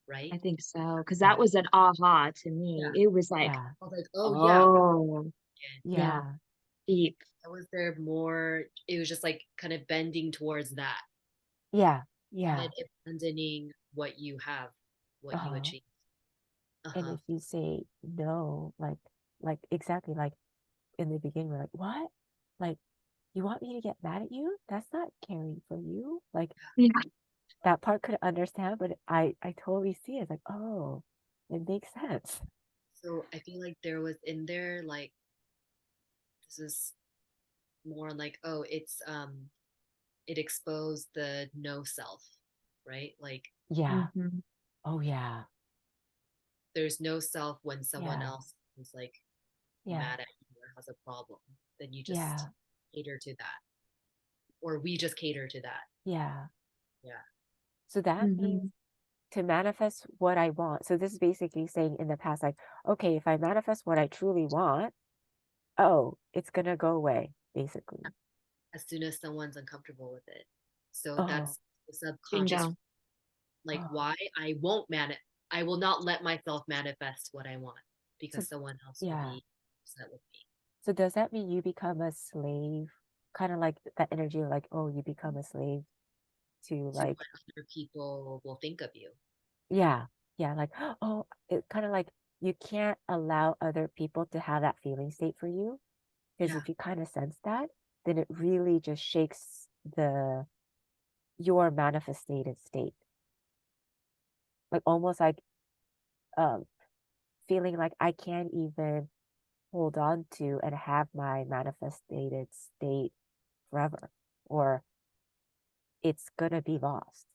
right? I think so. Because Yeah. that was an aha to me. Yeah. It was like, Yeah. I was like, oh yeah. oh, yeah, Yeah. deep. I was there more, it was just like kind of bending towards that Yeah. and Yeah. abandoning what you have, what you Uh-huh. achieved. And Uh-huh. if you say no, like exactly like in the beginning, we're like, what? Like, you want me to get mad at you? That's not caring for you. Like Yeah. that part could understand, but I totally see it. It's like, oh, it makes sense. So I feel like there was in there like this is more like, oh, it exposed the no self, right? Like Yeah. Mm-hmm. Oh yeah. there's no self when someone Yeah. else is like Yeah. mad at you or has a problem. Then you just Yeah. cater to that. Or we just cater to that. Yeah. Yeah. So that means Mm-hmm. to manifest what I want. So this is basically saying in the past, like, okay, if I manifest what I truly want, oh, it's gonna go away, basically. As soon as someone's uncomfortable with it. So Oh, that's the subconscious, Bingo. like oh. why I will not let myself manifest what I want So because someone else will yeah. be upset with me. So does that mean you become a slave? Kind of like that energy of like, oh, you become a slave to To like, what other people will think of you. yeah, yeah, like, oh, it kind of like you can't allow other people to have that feeling state for you. Because Yeah. if you kind of sense that, then it really just shakes your manifested state. Like almost like um feeling like I can't even hold on to and have my manifested state forever, or it's gonna be lost.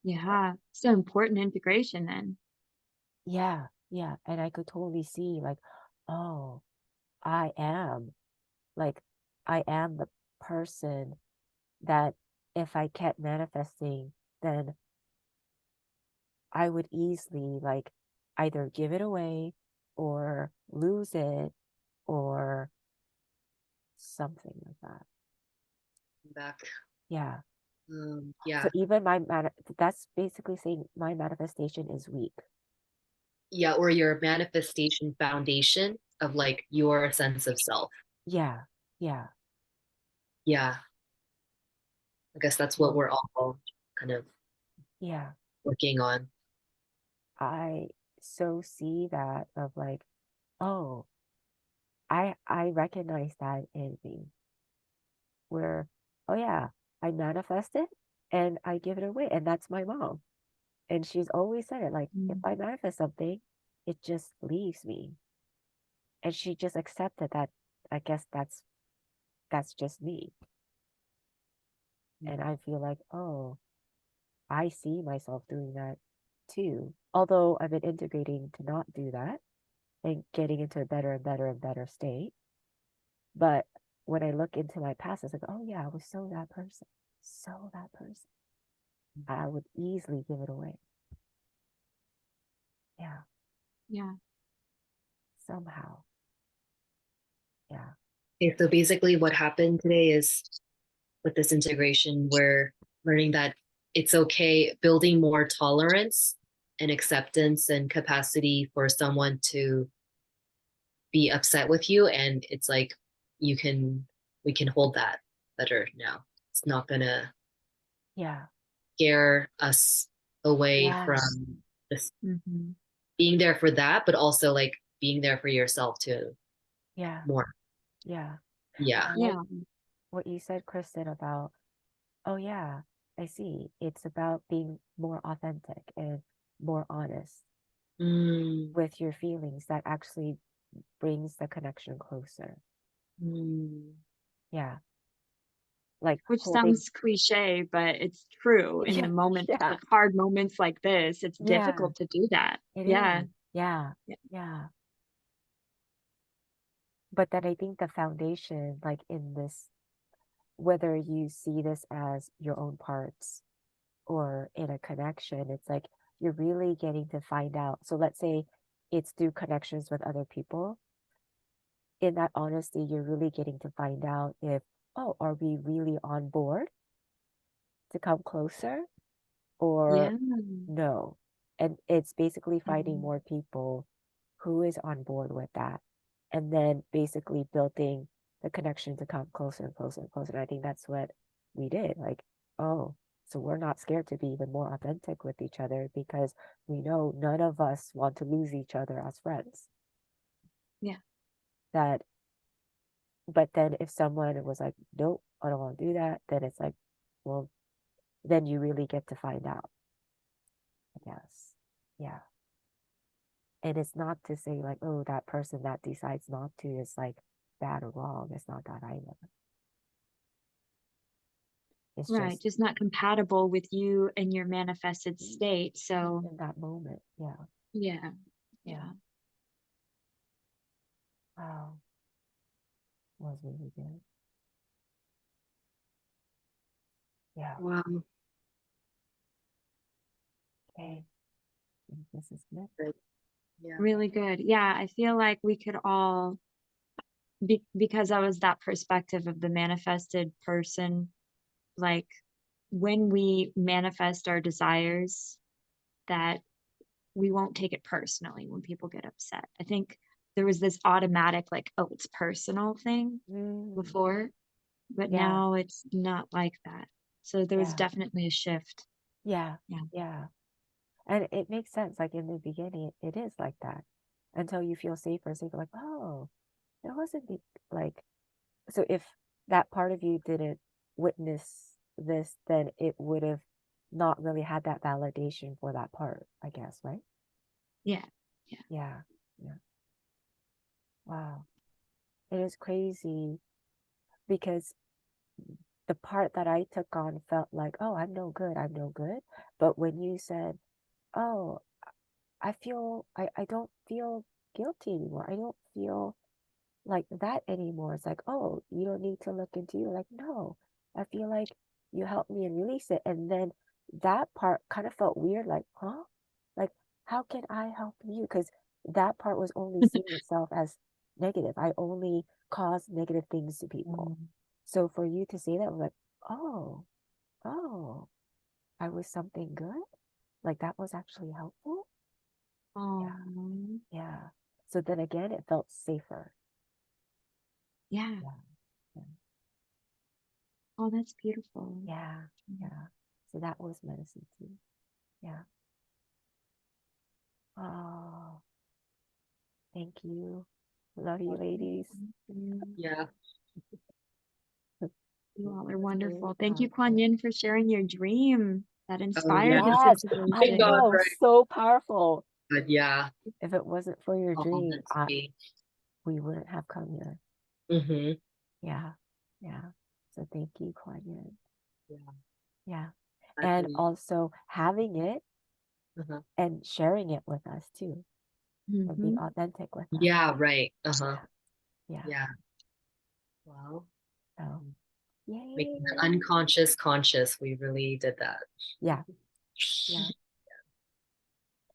Yeah. So important integration then. Yeah, yeah. And I could totally see like, oh, I am like I am the person that if I kept manifesting, then I would easily like either give it away or lose it or something like that. Back. Yeah. Yeah. So even that's basically saying my manifestation is weak. Yeah, or your manifestation foundation of like your sense of self. Yeah. Yeah. Yeah. I guess that's what Well, we're all kind of yeah. working on. I so see that of like, oh, I recognize that in me where, oh yeah, I manifest it and I give it away. And that's my mom. And she's always said it like, if Mm. I manifest something, it just leaves me. And she just accepted that. I guess that's just me. And I feel like, oh, I see myself doing that too. Although I've been integrating to not do that and getting into a better and better and better state. But when I look into my past, it's like, oh yeah, I was so that person. So that person. I would easily give it away. Yeah. Yeah. Somehow. Yeah. Okay, so basically what happened today is with this integration, we're learning that it's okay building more tolerance and acceptance and capacity for someone to be upset with you. And it's like we can hold that better now. It's not gonna Yeah. scare us away from Yes. this Mm-hmm. being there for that, but also like being there for yourself too Yeah. more. Yeah. Yeah. I like Yeah. what you said, Kristen, about, oh yeah, I see. It's about being more authentic and more honest Mm, with your feelings that actually brings the connection closer. mm, Yeah. Like Which holding, sounds cliche, but it's true in the yeah, moments, yeah, like hard moments like this. It's yeah, difficult to do that. it Yeah. is. Yeah, Yeah. yeah. But then I think the foundation, like in this, whether you see this as your own parts or in a connection, it's like you're really getting to find out. So let's say it's through connections with other people. In that honesty, you're really getting to find out if, oh, are we really on board to come closer or Yeah. no? And it's basically finding Mhm. more people who is on board with that. And then basically building the connection to come closer and closer and closer. And I think that's what we did. Like, oh, so we're not scared to be even more authentic with each other because we know none of us want to lose each other as friends. Yeah. That, but then if someone was like, nope, I don't want to do that, then it's like, well, then you really get to find out, I guess. Yeah. And it's not to say like, oh, that person that decides not to is like bad or wrong. It's not that either. It's Right. just Just not compatible with you and your manifested state. So, in that moment. Yeah. yeah. Yeah. Yeah. Wow. Was really good. Yeah. wow. Okay. I think this is good. Good. Yeah. Really good. Yeah. I feel like we could all, because I was that perspective of the manifested person, like when we manifest our desires, that we won't take it personally when people get upset. I think there was this automatic, like, oh, it's personal thing Mm, before, but yeah. now it's not like that. So there was Yeah. definitely a shift. Yeah. Yeah. Yeah. And it makes sense. Like in the beginning, it is like that until you feel safer. So you're like, oh, it wasn't like, so if that part of you didn't witness this, then it would have not really had that validation for that part, I guess, right? Yeah. Yeah. Yeah. Wow. It is crazy because the part that I took on felt like, oh, I'm no good. I'm no good. But when you said, oh, I don't feel guilty anymore. I don't feel like that anymore. It's like, oh, you don't need to look into you. Like, no, I feel like you helped me and release it. And then that part kind of felt weird, like, huh? Like, how can I help you? Because that part was only seeing itself as negative. I only cause negative things to people. So for you to say that, was like, oh, oh, I was something good? Like that was actually helpful? Oh, Yeah. So then again, it felt safer. yeah. Yeah. Oh, that's beautiful. Yeah. Yeah. So that was medicine too. Yeah. Oh, thank you. Love you, ladies. Yeah. You all are wonderful. So Thank you, powerful. Kwonyin, for sharing your dream that Oh, inspired yeah. this Yes, I My God, integration. know. right. So powerful. But yeah. If it wasn't for your Oh, dream, that's sweet. we wouldn't have come here. Mm-hmm. Yeah. Yeah. So thank you, Kwonyin. Yeah. Yeah. I And believe. also having it Uh-huh. and sharing it with us too, and being authentic with us. Yeah, right. Uh-huh. Yeah. Yeah. Well, So, yay. making the unconscious conscious. We really did that. Yeah. Yeah.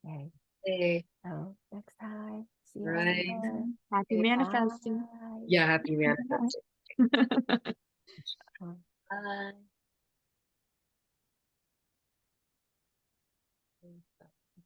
Okay. Hey, So next time, see you right. later. Happy Hey, manifesting. Bye. yeah, happy manifesting. Um, Bye.